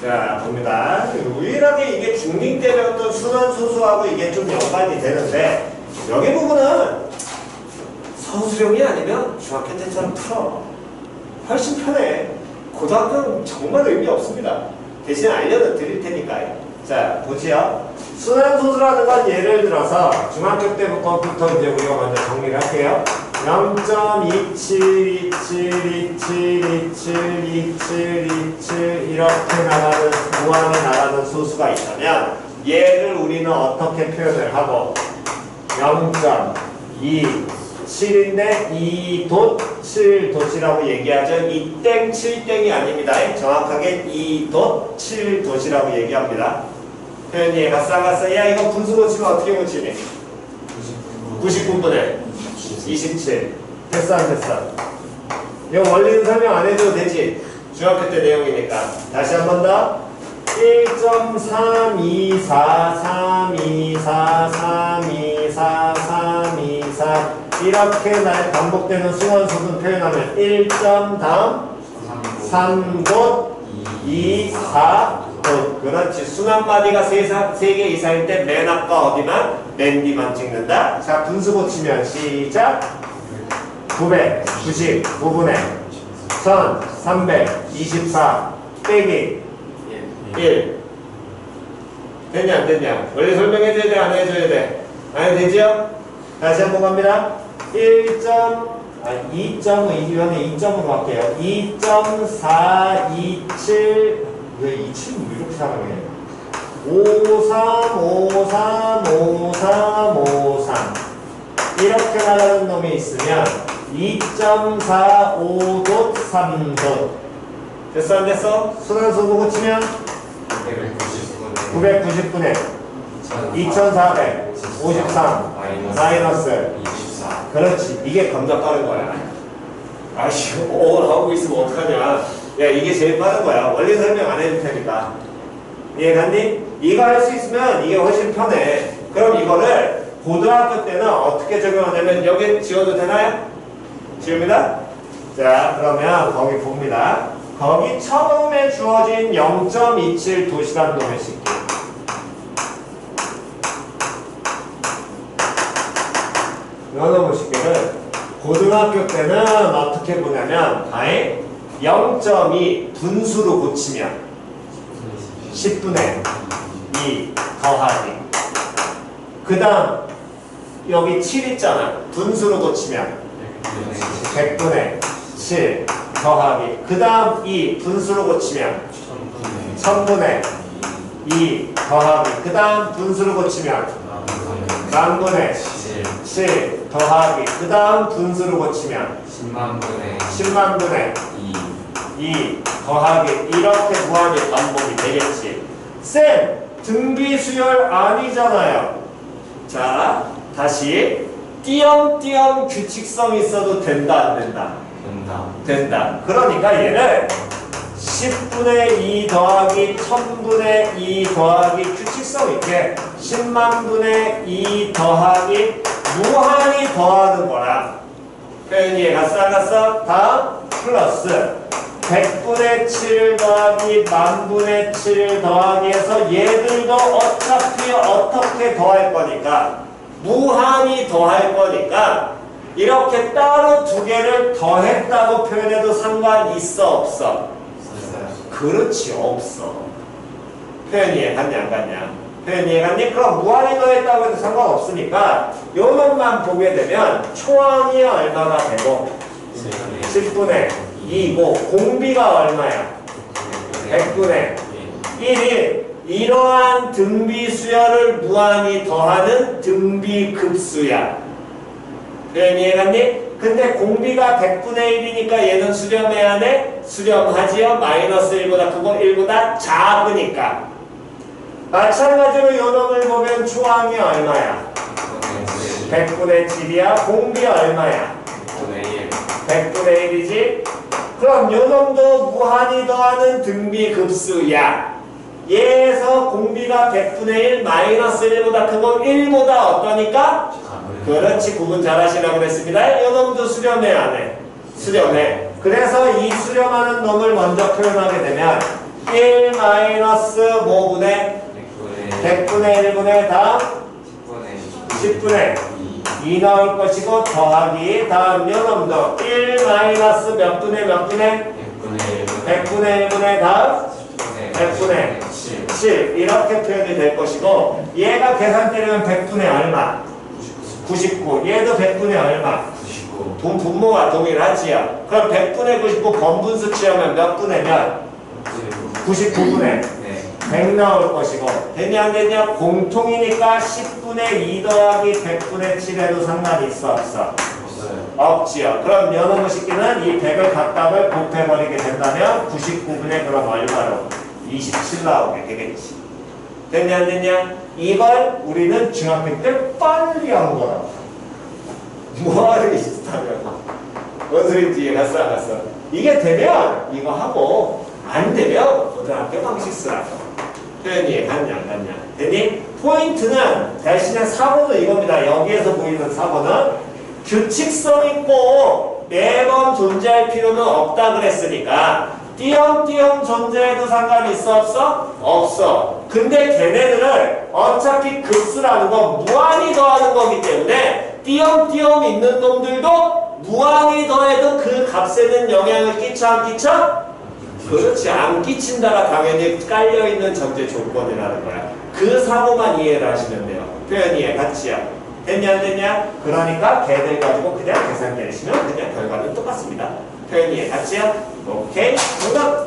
자, 봅니다. 유일하게 이게 중2 때 배웠던 순환소수하고 이게 좀 연관이 되는데 여기 부분은 서술형이 아니면 중학교 때처럼 풀어. 훨씬 편해. 고등학교는 정말 의미 없습니다. 대신 알려는 드릴 테니까요. 자, 보지요. 순환소수라는 건 예를 들어서 중학교 때부터 이제 우리가 먼저 정리를 할게요. 0.2727272727 이렇게 나가는 무한히 나가는 소수가 있다면 얘를 우리는 어떻게 표현을 하고 0.27인데 2.7도이라고 얘기하죠. 2땡 7땡이 아닙니다. 정확하게 2.7도이라고 얘기합니다. 표현 이해가 싸갔어. 야, 이거 분수 고치면 어떻게 고치니? 99분의 27. 됐어 안 됐어? 이거 원리는 설명 안 해도 되지? 중학교 때 내용이니까. 다시 한 번 더. 1.324324324324324 이렇게 날 반복되는 순환소수 표현하면 1점 다음 3곶 2, 4곶. 그렇지. 순환마디가 3개 이상일 때 맨 앞과 어디만? 맨 뒤만 찍는다. 자, 분수 고치면 시작. 999분의 1324 빼기 1. 됐냐 안 됐냐? 원래 설명해줘야 돼 안 해줘야 돼? 안 해도 되죠? 다시 한번 갑니다. 2.2점은 2점으로 할게요. 2.427 왜 27은 이렇게 사랑해? 53535353 이렇게 나가는 놈이 있으면 2.45도 3도 됐어 안 됐어? 순환소수 고치면 990분의 2453 마이너스 24. 그렇지. 이게 감자 빠른 거야. 아씨, 하고 있으면 어떡하냐. 야, 이게 제일 빠른 거야. 원리 설명 안 해줄 테니까. 이해갔니? 이거 할 수 있으면 이게 훨씬 편해. 그럼 이거를 고등학교 때는 어떻게 적용하냐면 여기 지워도 되나요? 지웁니다. 자, 그러면 거기 봅니다. 거기 처음에 주어진 0.27 도시란 놈의 식기. 이놈의 식기를 고등학교 때는 어떻게 보냐면 아예 0.2 분수로 고치면 10분의 2 더하기 그 다음 여기 7 있잖아. 분수로 고치면 100분의 7 더하기 그 다음 2 분수로 고치면 1000분의 2 더하기 그 다음 분수로 고치면 10,000분의 7 더하기 그 다음 분수로 고치면 10,000분의 2 더하기 이렇게 무한히 반복이 되겠지. 쌤! 등비수열 아니잖아요. 자, 다시 띄엄띄엄 규칙성 있어도 된다 안 된다? 된다. 그러니까 얘를 10분의 2 더하기 1000분의 2 더하기 규칙성 있게 100,000분의 2 더하기 무한히 더하는 거라. 표현 이해가 싸갔어? 다음 플러스 100분의 7 더하기 10,000분의 7 더하기 해서 얘들도 어차피 어떻게 더할 거니까 무한히 더할 거니까 이렇게 따로 두 개를 더했다고 표현해도 상관 있어 없어? 그렇지 없어. 표현 이해갔냐 안 갔냐? 표현 이해갔니? 그럼 무한히 더했다고 해도 상관없으니까 요놈만 보게 되면 초항이 얼마가 되고 10분의 2고 공비가 얼마야? 100분의 1이 이러한 등비 수열을 무한히 더하는 등비 급수야. 표현 이해갔니? 근데 공비가 100분의 1이니까 얘는 수렴해야 돼? 수렴하지요? 마이너스 1보다 크고 1보다 작으니까. 마찬가지로 요 놈을 보면 초항이 얼마야? 100분의 7이야. 공비 얼마야? 100분의 1이지? 그럼 요 놈도 무한히 더하는 등비 급수야. 얘에서 공비가 100분의 1 마이너스 1보다 크고 1보다 어떠니까? 그렇지. 구분 잘 하시라고 그랬습니다. 요 놈도 수렴해야 안 해? 수렴해. 그래서 이 수렴하는 놈을 먼저 표현하게 되면 1 마이너스 뭐분의 100분의 1분의 다음 10분의 2 나올 것이고 더하기 다음 요 놈도 1 마이너스 몇 분의 몇 분의 100분의 1분의 다음 100분의 7 이렇게 표현이 될 것이고 얘가 계산 때리면 100분의 얼마? 99 얘도 100분의 얼마? 99 돈 분모가 동일하지요. 그럼 100분의 99 번분수 취하면 몇 분의 몇? 99분의 100 나올 것이고 되냐 안 되냐? 공통이니까 10분의 2 더하기 100분의 7에도 상관이 있어 없어? 없지요. 그럼 연어무 식기는 이 100을 각각을 곱해버리게 된다면 99분의 그럼 얼마로? 27 나오게 되겠지. 됐냐 안 됐냐? 이걸 우리는 중학교 때 빨리 한 거라고. 뭐하러 비슷하냐고. 뭔 소리인지 이해갔어 안 갔어? 이게 되면 이거 하고 안 되면 고등학교 방식 쓰라고. 표현이 갔냐 안 갔냐? 됐니? 포인트는 대신에 사고는 이겁니다. 여기에서 보이는 사고는 규칙성 있고 매번 존재할 필요는 없다 그랬으니까 띄엄띄엄 존재해도 상관이 있어 없어? 없어. 근데 걔네들을 어차피 급수라는 건 무한히 더하는 거기 때문에 띄엄띄엄 있는 놈들도 무한히 더해도 그 값에는 영향을 끼쳐 안 끼쳐? 그렇지. 안 끼친다가 당연히 깔려있는 전제 조건이라는 거야. 그 사고만 이해를 하시면 돼요. 표현 이해 같이요. 됐냐 안 됐냐? 그러니까 걔들 가지고 그냥 계산 내리시면 그냥 결과는 똑같습니다. 표현 이해 같이요? 오케이. 정답!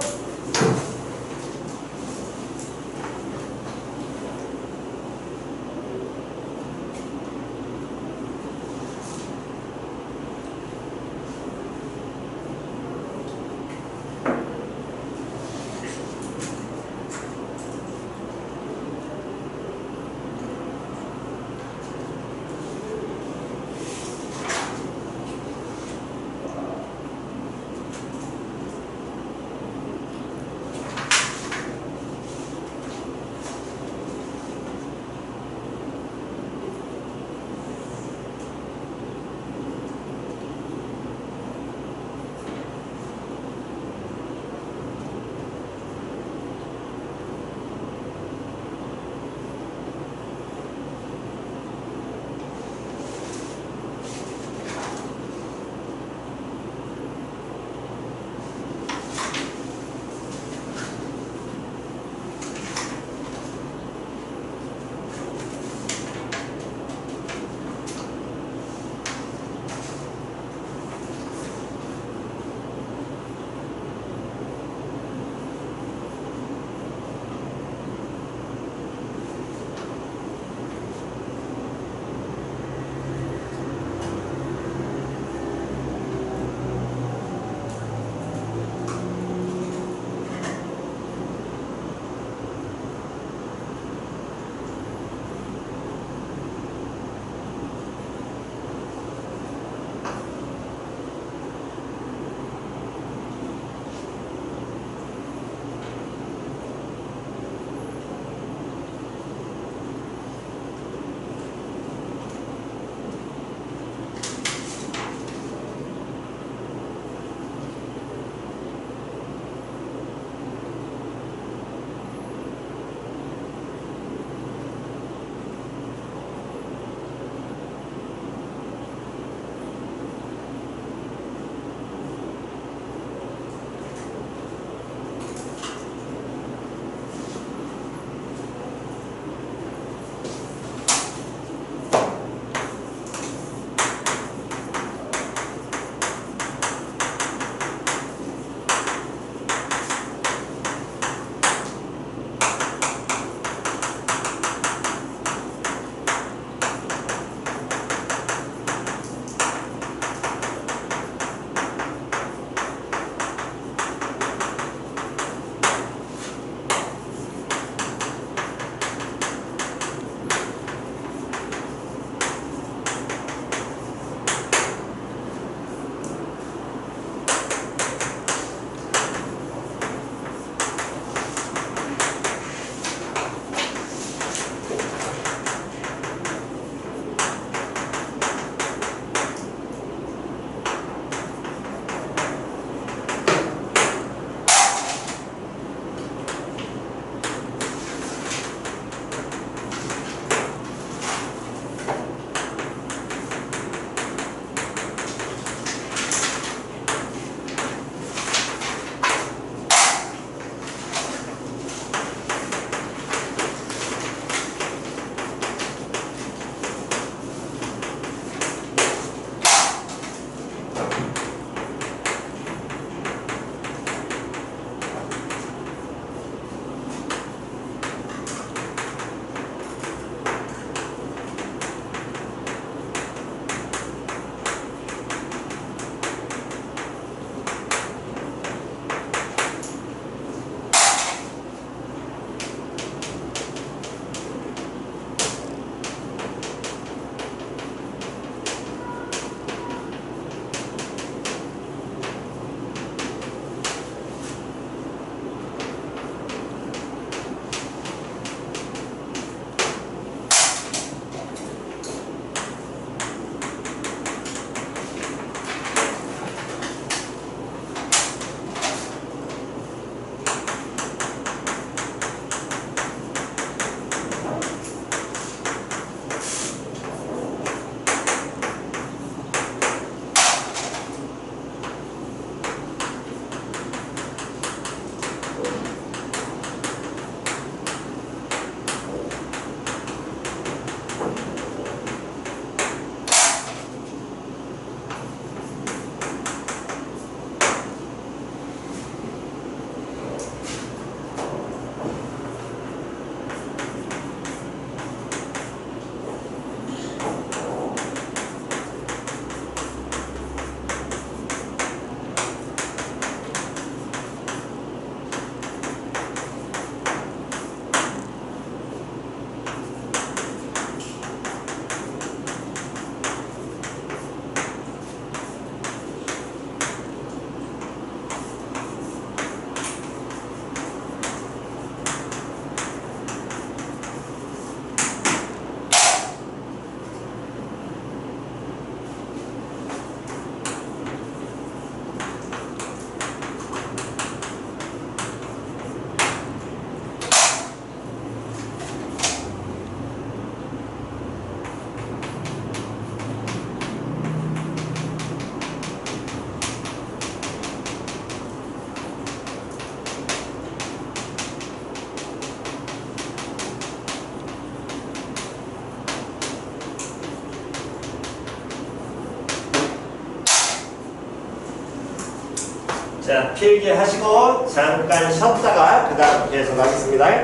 자, 필기하시고 잠깐 쉬었다가 그 다음 계속하겠습니다.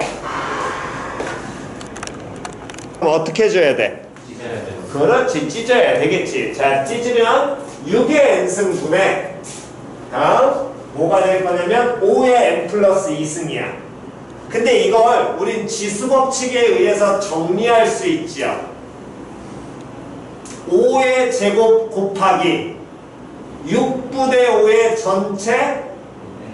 그럼 어떻게 해줘야 돼? 찢어야 돼요. 그렇지, 찢어야 되겠지. 자, 찢으면 6의 n승분의 다음 뭐가 될 거냐면 5의 n 플러스 2승이야. 근데 이걸 우린 지수법칙에 의해서 정리할 수 있지요. 5의 제곱 곱하기 6분의 5의 전체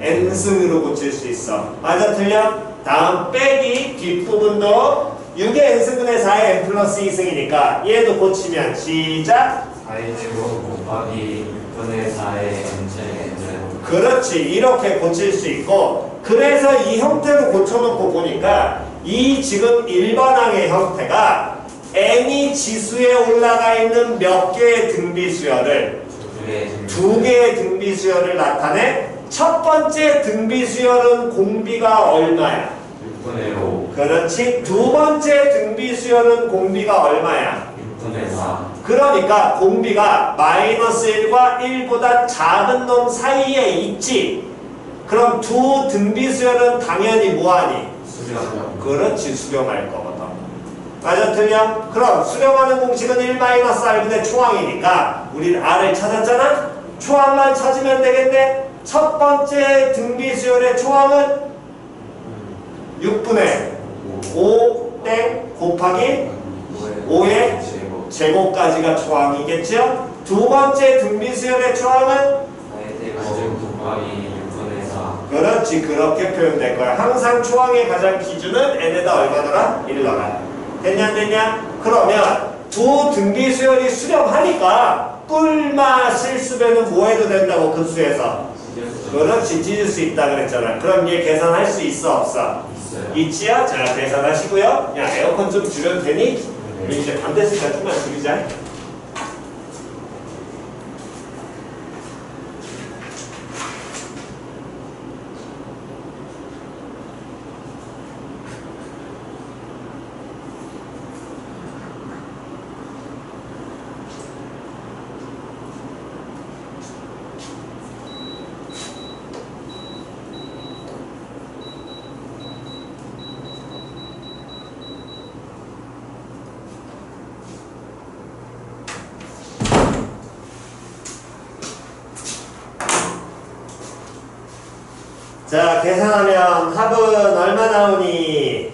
n승으로 고칠 수 있어. 맞아, 틀려? 다음 빼기 뒷부분도 6의 n승분의 4의 n 플러스 2승이니까 얘도 고치면 시작. 4의 제곱 곱하기 6분의 4의 전체 n제곱. 그렇지, 이렇게 고칠 수 있고, 그래서 이 형태로 고쳐놓고 보니까 이 지금 일반항의 형태가 n이 지수에 올라가 있는 몇 개의 등비수열을 두 개의 등비수열을 나타내. 첫 번째 등비수열은 공비가 얼마야? 6분의 5. 그렇지. 두 번째 등비수열은 공비가 얼마야? 6분의 4. 그러니까 공비가 마이너스 1과 1보다 작은 놈 사이에 있지. 그럼 두 등비수열은 당연히 뭐하니? 수렴. 그렇지, 수렴할 거거든. 맞아, 틀려? 그럼 수렴하는 공식은 1-r분의 초항이니까 우리는 r을 찾았잖아? 초항만 찾으면 되겠네? 첫 번째 등비수열의 초항은 6분의 5 땡 곱하기 5의 제곱. 제곱까지가 초항이겠죠? 두 번째 등비수열의 초항은 4의 제곱 곱하기 6분의 4. 그렇지, 그렇게 표현될 거야. 항상 초항의 가장 기준은 n에다 얼마더라? 1넣어라. 됐냐, 안 됐냐? 그러면 두 등비수열이 수렴하니까 뿔마 실수배는 뭐 해도 된다고, 급수에서. 그렇지, 찢을 수 있다 그랬잖아. 그럼 얘 계산할 수 있어, 없어? 있어요. 있지요? 자, 계산하시고요. 야, 에어컨 좀 줄여도 되니? 우리 이제 밤 됐으니까 좀만 줄이자. 자, 계산하면 합은 얼마 나오니?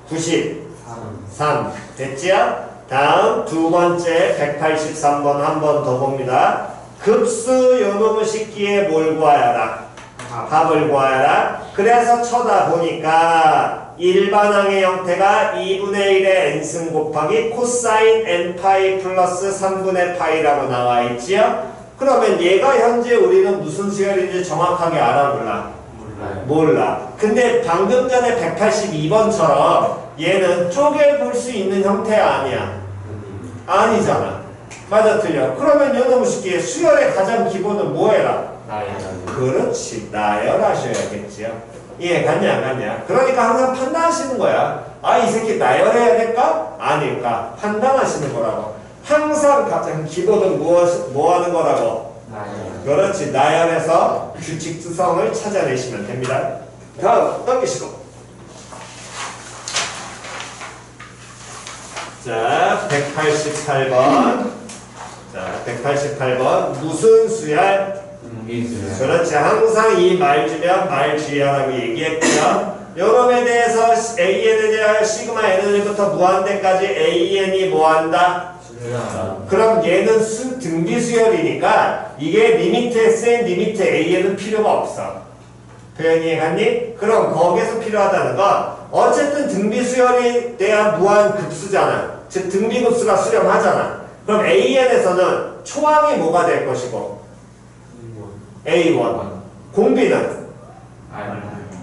93. 됐지요? 다음 두 번째 183번 한 번 더 봅니다. 급수 요놈의 식기에 뭘 구하여라? 합을 구하여라. 그래서 쳐다보니까 일반항의 형태가 2분의 1의 n승 곱하기 코사인 n파이 플러스 3분의 파이라고 나와 있지요? 그러면 얘가 현재 우리는 무슨 수열인지 정확하게 알아, 몰라? 몰라요. 몰라. 근데 방금 전에 182번처럼 얘는 쪼개볼 수 있는 형태 아니야? 아니잖아. 맞아, 틀려? 그러면 요놈 쉽게 수열의 가장 기본은 뭐 해라? 나야. 그렇지, 나열하셔야겠지요. 이해 갔냐, 안 갔냐? 그러니까 항상 판단하시는 거야. 아, 이 새끼 나열해야 될까? 아닐까? 판단하시는 거라고. 항상 가장 기본은 뭐 하는 거라고? 나야. 그렇지, 나열해서 규칙수성을 찾아내시면 됩니다. 다음 넘기시고. 자, 188번. 자, 188번. 무슨 수열? 등비수열. 그렇지, 항상 이 말 주면 말 주의하라고 얘기했고요. 요놈에 대해서 AN에 대한 시그마 N부터 무한대까지 AN이 뭐한다? 수렴. 그럼 얘는 등비수열이니까 이게 리미트 SN, 리미트 AN은 필요가 없어. 표현이 갔니? 그럼 거기에서 필요하다는 건 어쨌든 등비수열에 대한 무한급수잖아. 즉 등비급수가 수렴하잖아. 그럼 AN에서는 초항이 뭐가 될 것이고? A1. 공비는?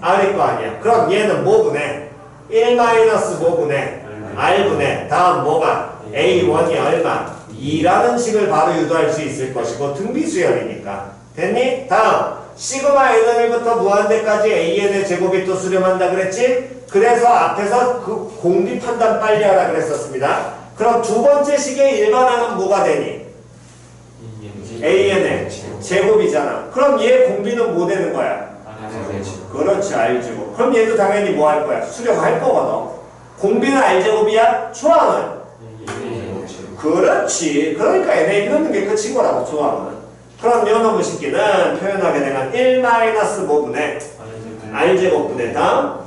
R일 거 아니야. 그럼 얘는 뭐분해? 1-뭐분해? R분해. 다음 뭐가? A1이 얼마? 2라는 식을 바로 유도할 수 있을 것이고 등비수열이니까. 됐니? 다음 시그마 N1부터 무한대까지 AN의 제곱이 또 수렴한다 그랬지? 그래서 앞에서 그 공비 판단 빨리 하라 그랬었습니다. 그럼 두 번째 식의 일반항은 뭐가 되니? AN의 제곱이잖아. 그럼 얘 공비는 뭐 되는 거야? 그렇지, R제곱. 그럼 얘도 당연히 뭐 할 거야? 수렴할 거거든. 공비는 R제곱이야? 초항은? 그렇지. 그러니까 NA 넣는 게 끝인 거라고, 초항은. 그럼 요 놈의 식기는 표현하게 되면 1-5분의 R제곱분의 다음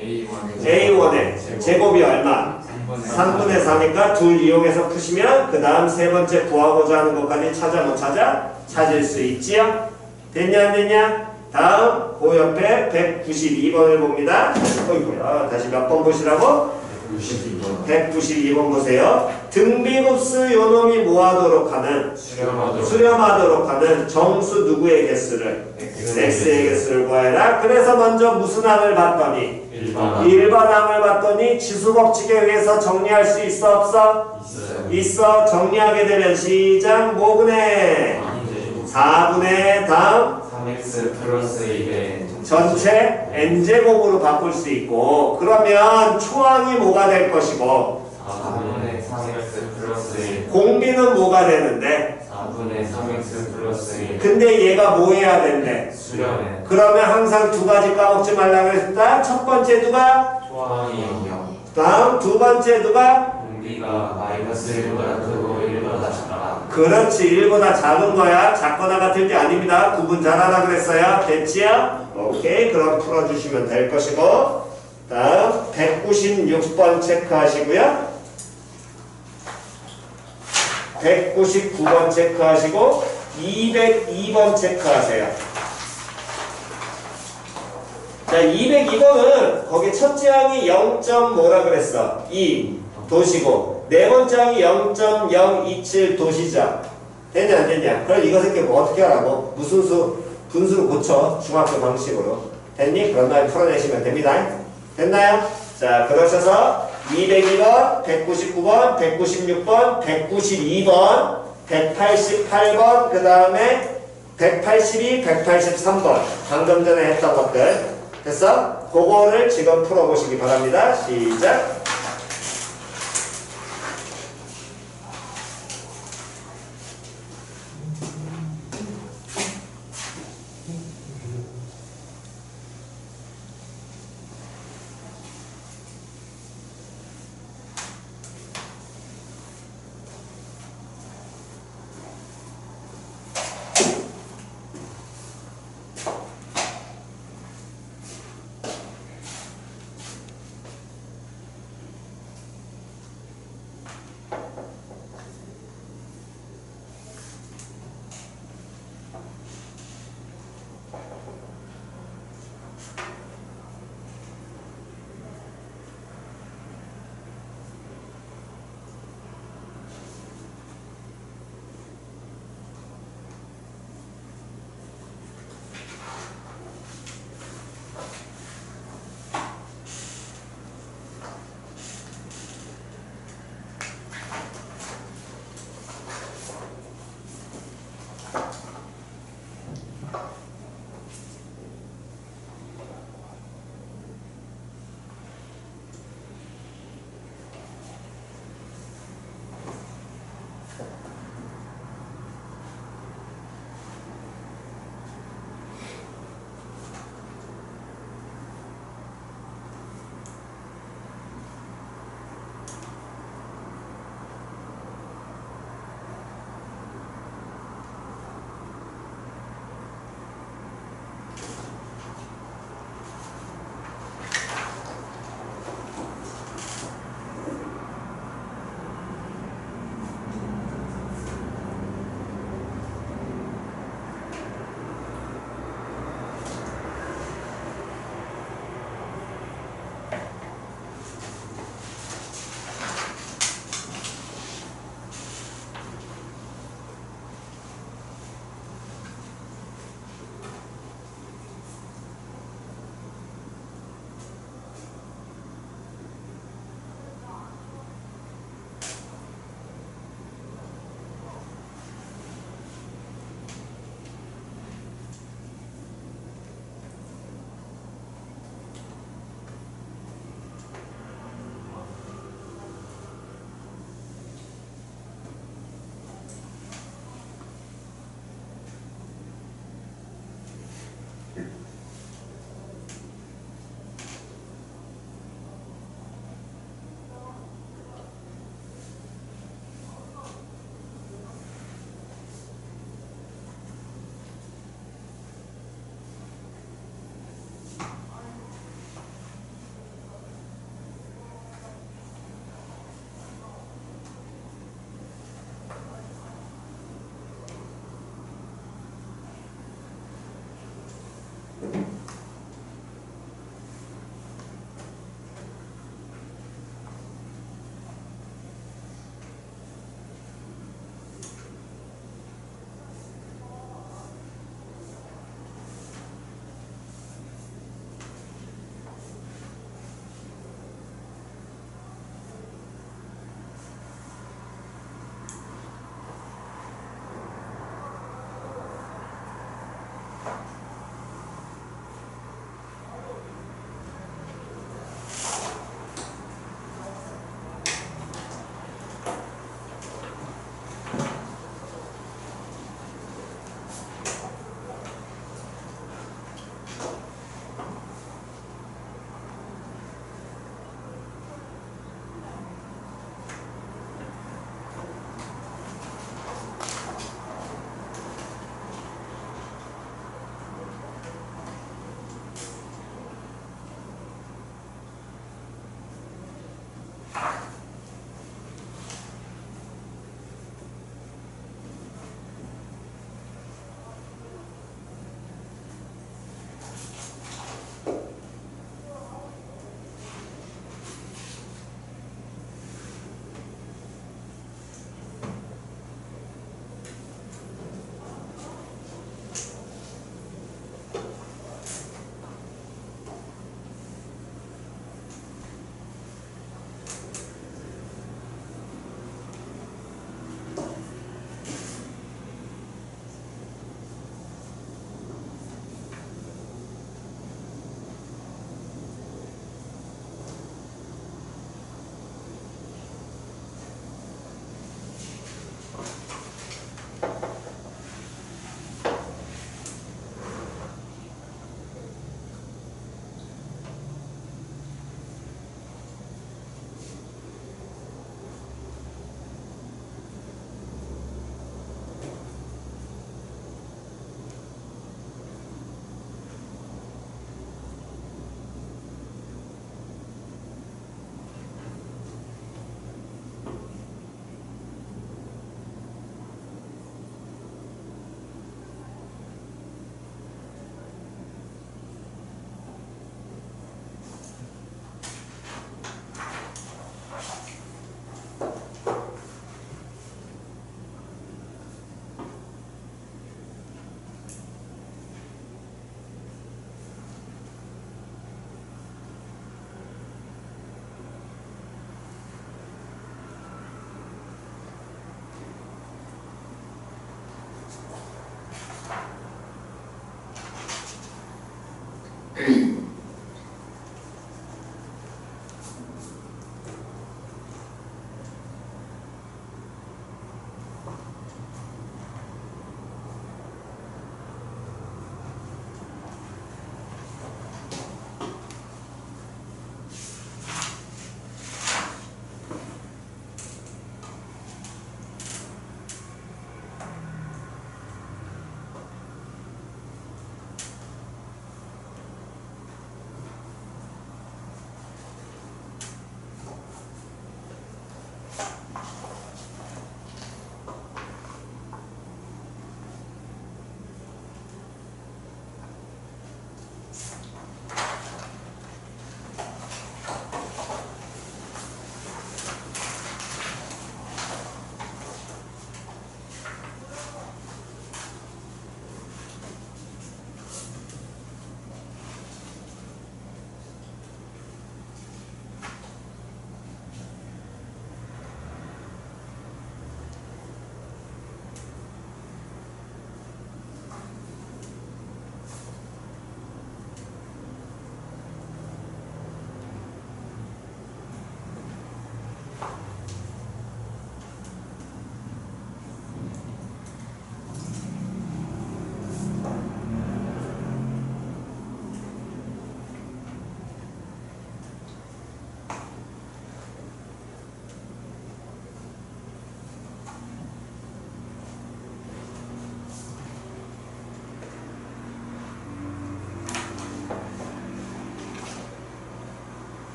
A1의 제곱이 얼마? 3분의 4니까 둘 이용해서 푸시면 그 다음 세 번째 구하고자 하는 것까지 찾아 못 찾아? 찾을 수 있지요? 됐냐 안 됐냐? 다음 그 옆에 192번을 봅니다. 어이구야, 다시 몇 번 보시라고? 192번 보세요. 등비급수 요놈이 뭐하도록 하는? 수렴하도록 하는 정수 누구의 개수를? x의 개수를 구해라. 그래서 먼저 무슨 항을 봤더니? 1번 항을 봤더니 지수법칙에 의해서 정리할 수 있어 없어? 있어. 정리하게 되면 시작 뭐분의 4분의 다음 3x 플러스 2의 전체 n제곱으로 바꿀 수 있고, 그러면 초항이 뭐가 될 것이고 4분의 3x 플러스 1 공비는 뭐가 되는데? 4분의 3x 플러스 1 근데 얘가 뭐 해야 된대? 수렴해 그러면 항상 두 가지 까먹지 말라고 했다. 첫 번째 누가? 초항이 0 다음 두 번째 누가? 공비가 마이너스 1보다 크고 1보다 작아. 그렇지, 1보다 작은 거야. 작거나 같을 게 아닙니다. 구분 잘하라 그랬어요. 됐지요? 오케이, 그럼 풀어주시면 될 것이고, 다음 196번 체크하시고요. 199번 체크하시고 202번 체크하세요. 자, 202번은 거기 첫째 항이 0. 뭐라 그랬어? 2 도시고 네 번째 항이 0.027 도시죠. 됐냐 안 됐냐? 그럼 이거 새끼 뭐 어떻게 하라고? 무슨 수? 분수로 고쳐. 중학교 방식으로. 됐니? 그런 다음에 풀어내시면 됩니다. 됐나요? 자, 그러셔서 202번, 199번, 196번, 192번, 188번, 그 다음에 182, 183번. 방금 전에 했던 것들. 됐어? 그거를 지금 풀어보시기 바랍니다. 시작.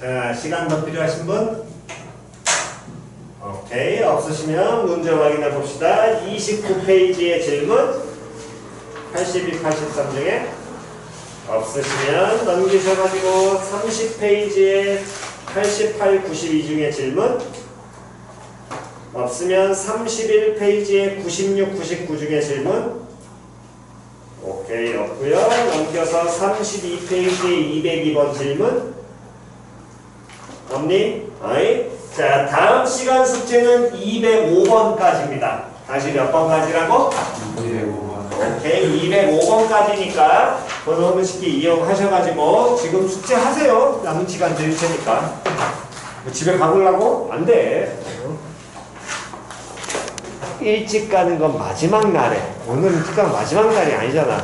자, 시간 더 필요하신 분? 오케이. 없으시면 문제 확인해 봅시다. 29페이지의 질문 82, 83 중에 없으시면 넘기셔가지고 30페이지에 88, 92 중에 질문 없으면 31페이지에 96, 99 중에 질문 오케이. 없고요. 넘겨서 32페이지에 202번 질문 없니? 어이? 자, 다음 시간 숙제는 205번까지입니다. 다시 몇 번까지라고? 205번. 오케이. 205번까지니까 번호는 쉽게 이용하셔가지고 지금 숙제 하세요. 남은 시간 드릴 테니까. 집에 가보려고? 안 돼. 일찍 가는 건 마지막 날에. 오늘은 특강 마지막 날이 아니잖아.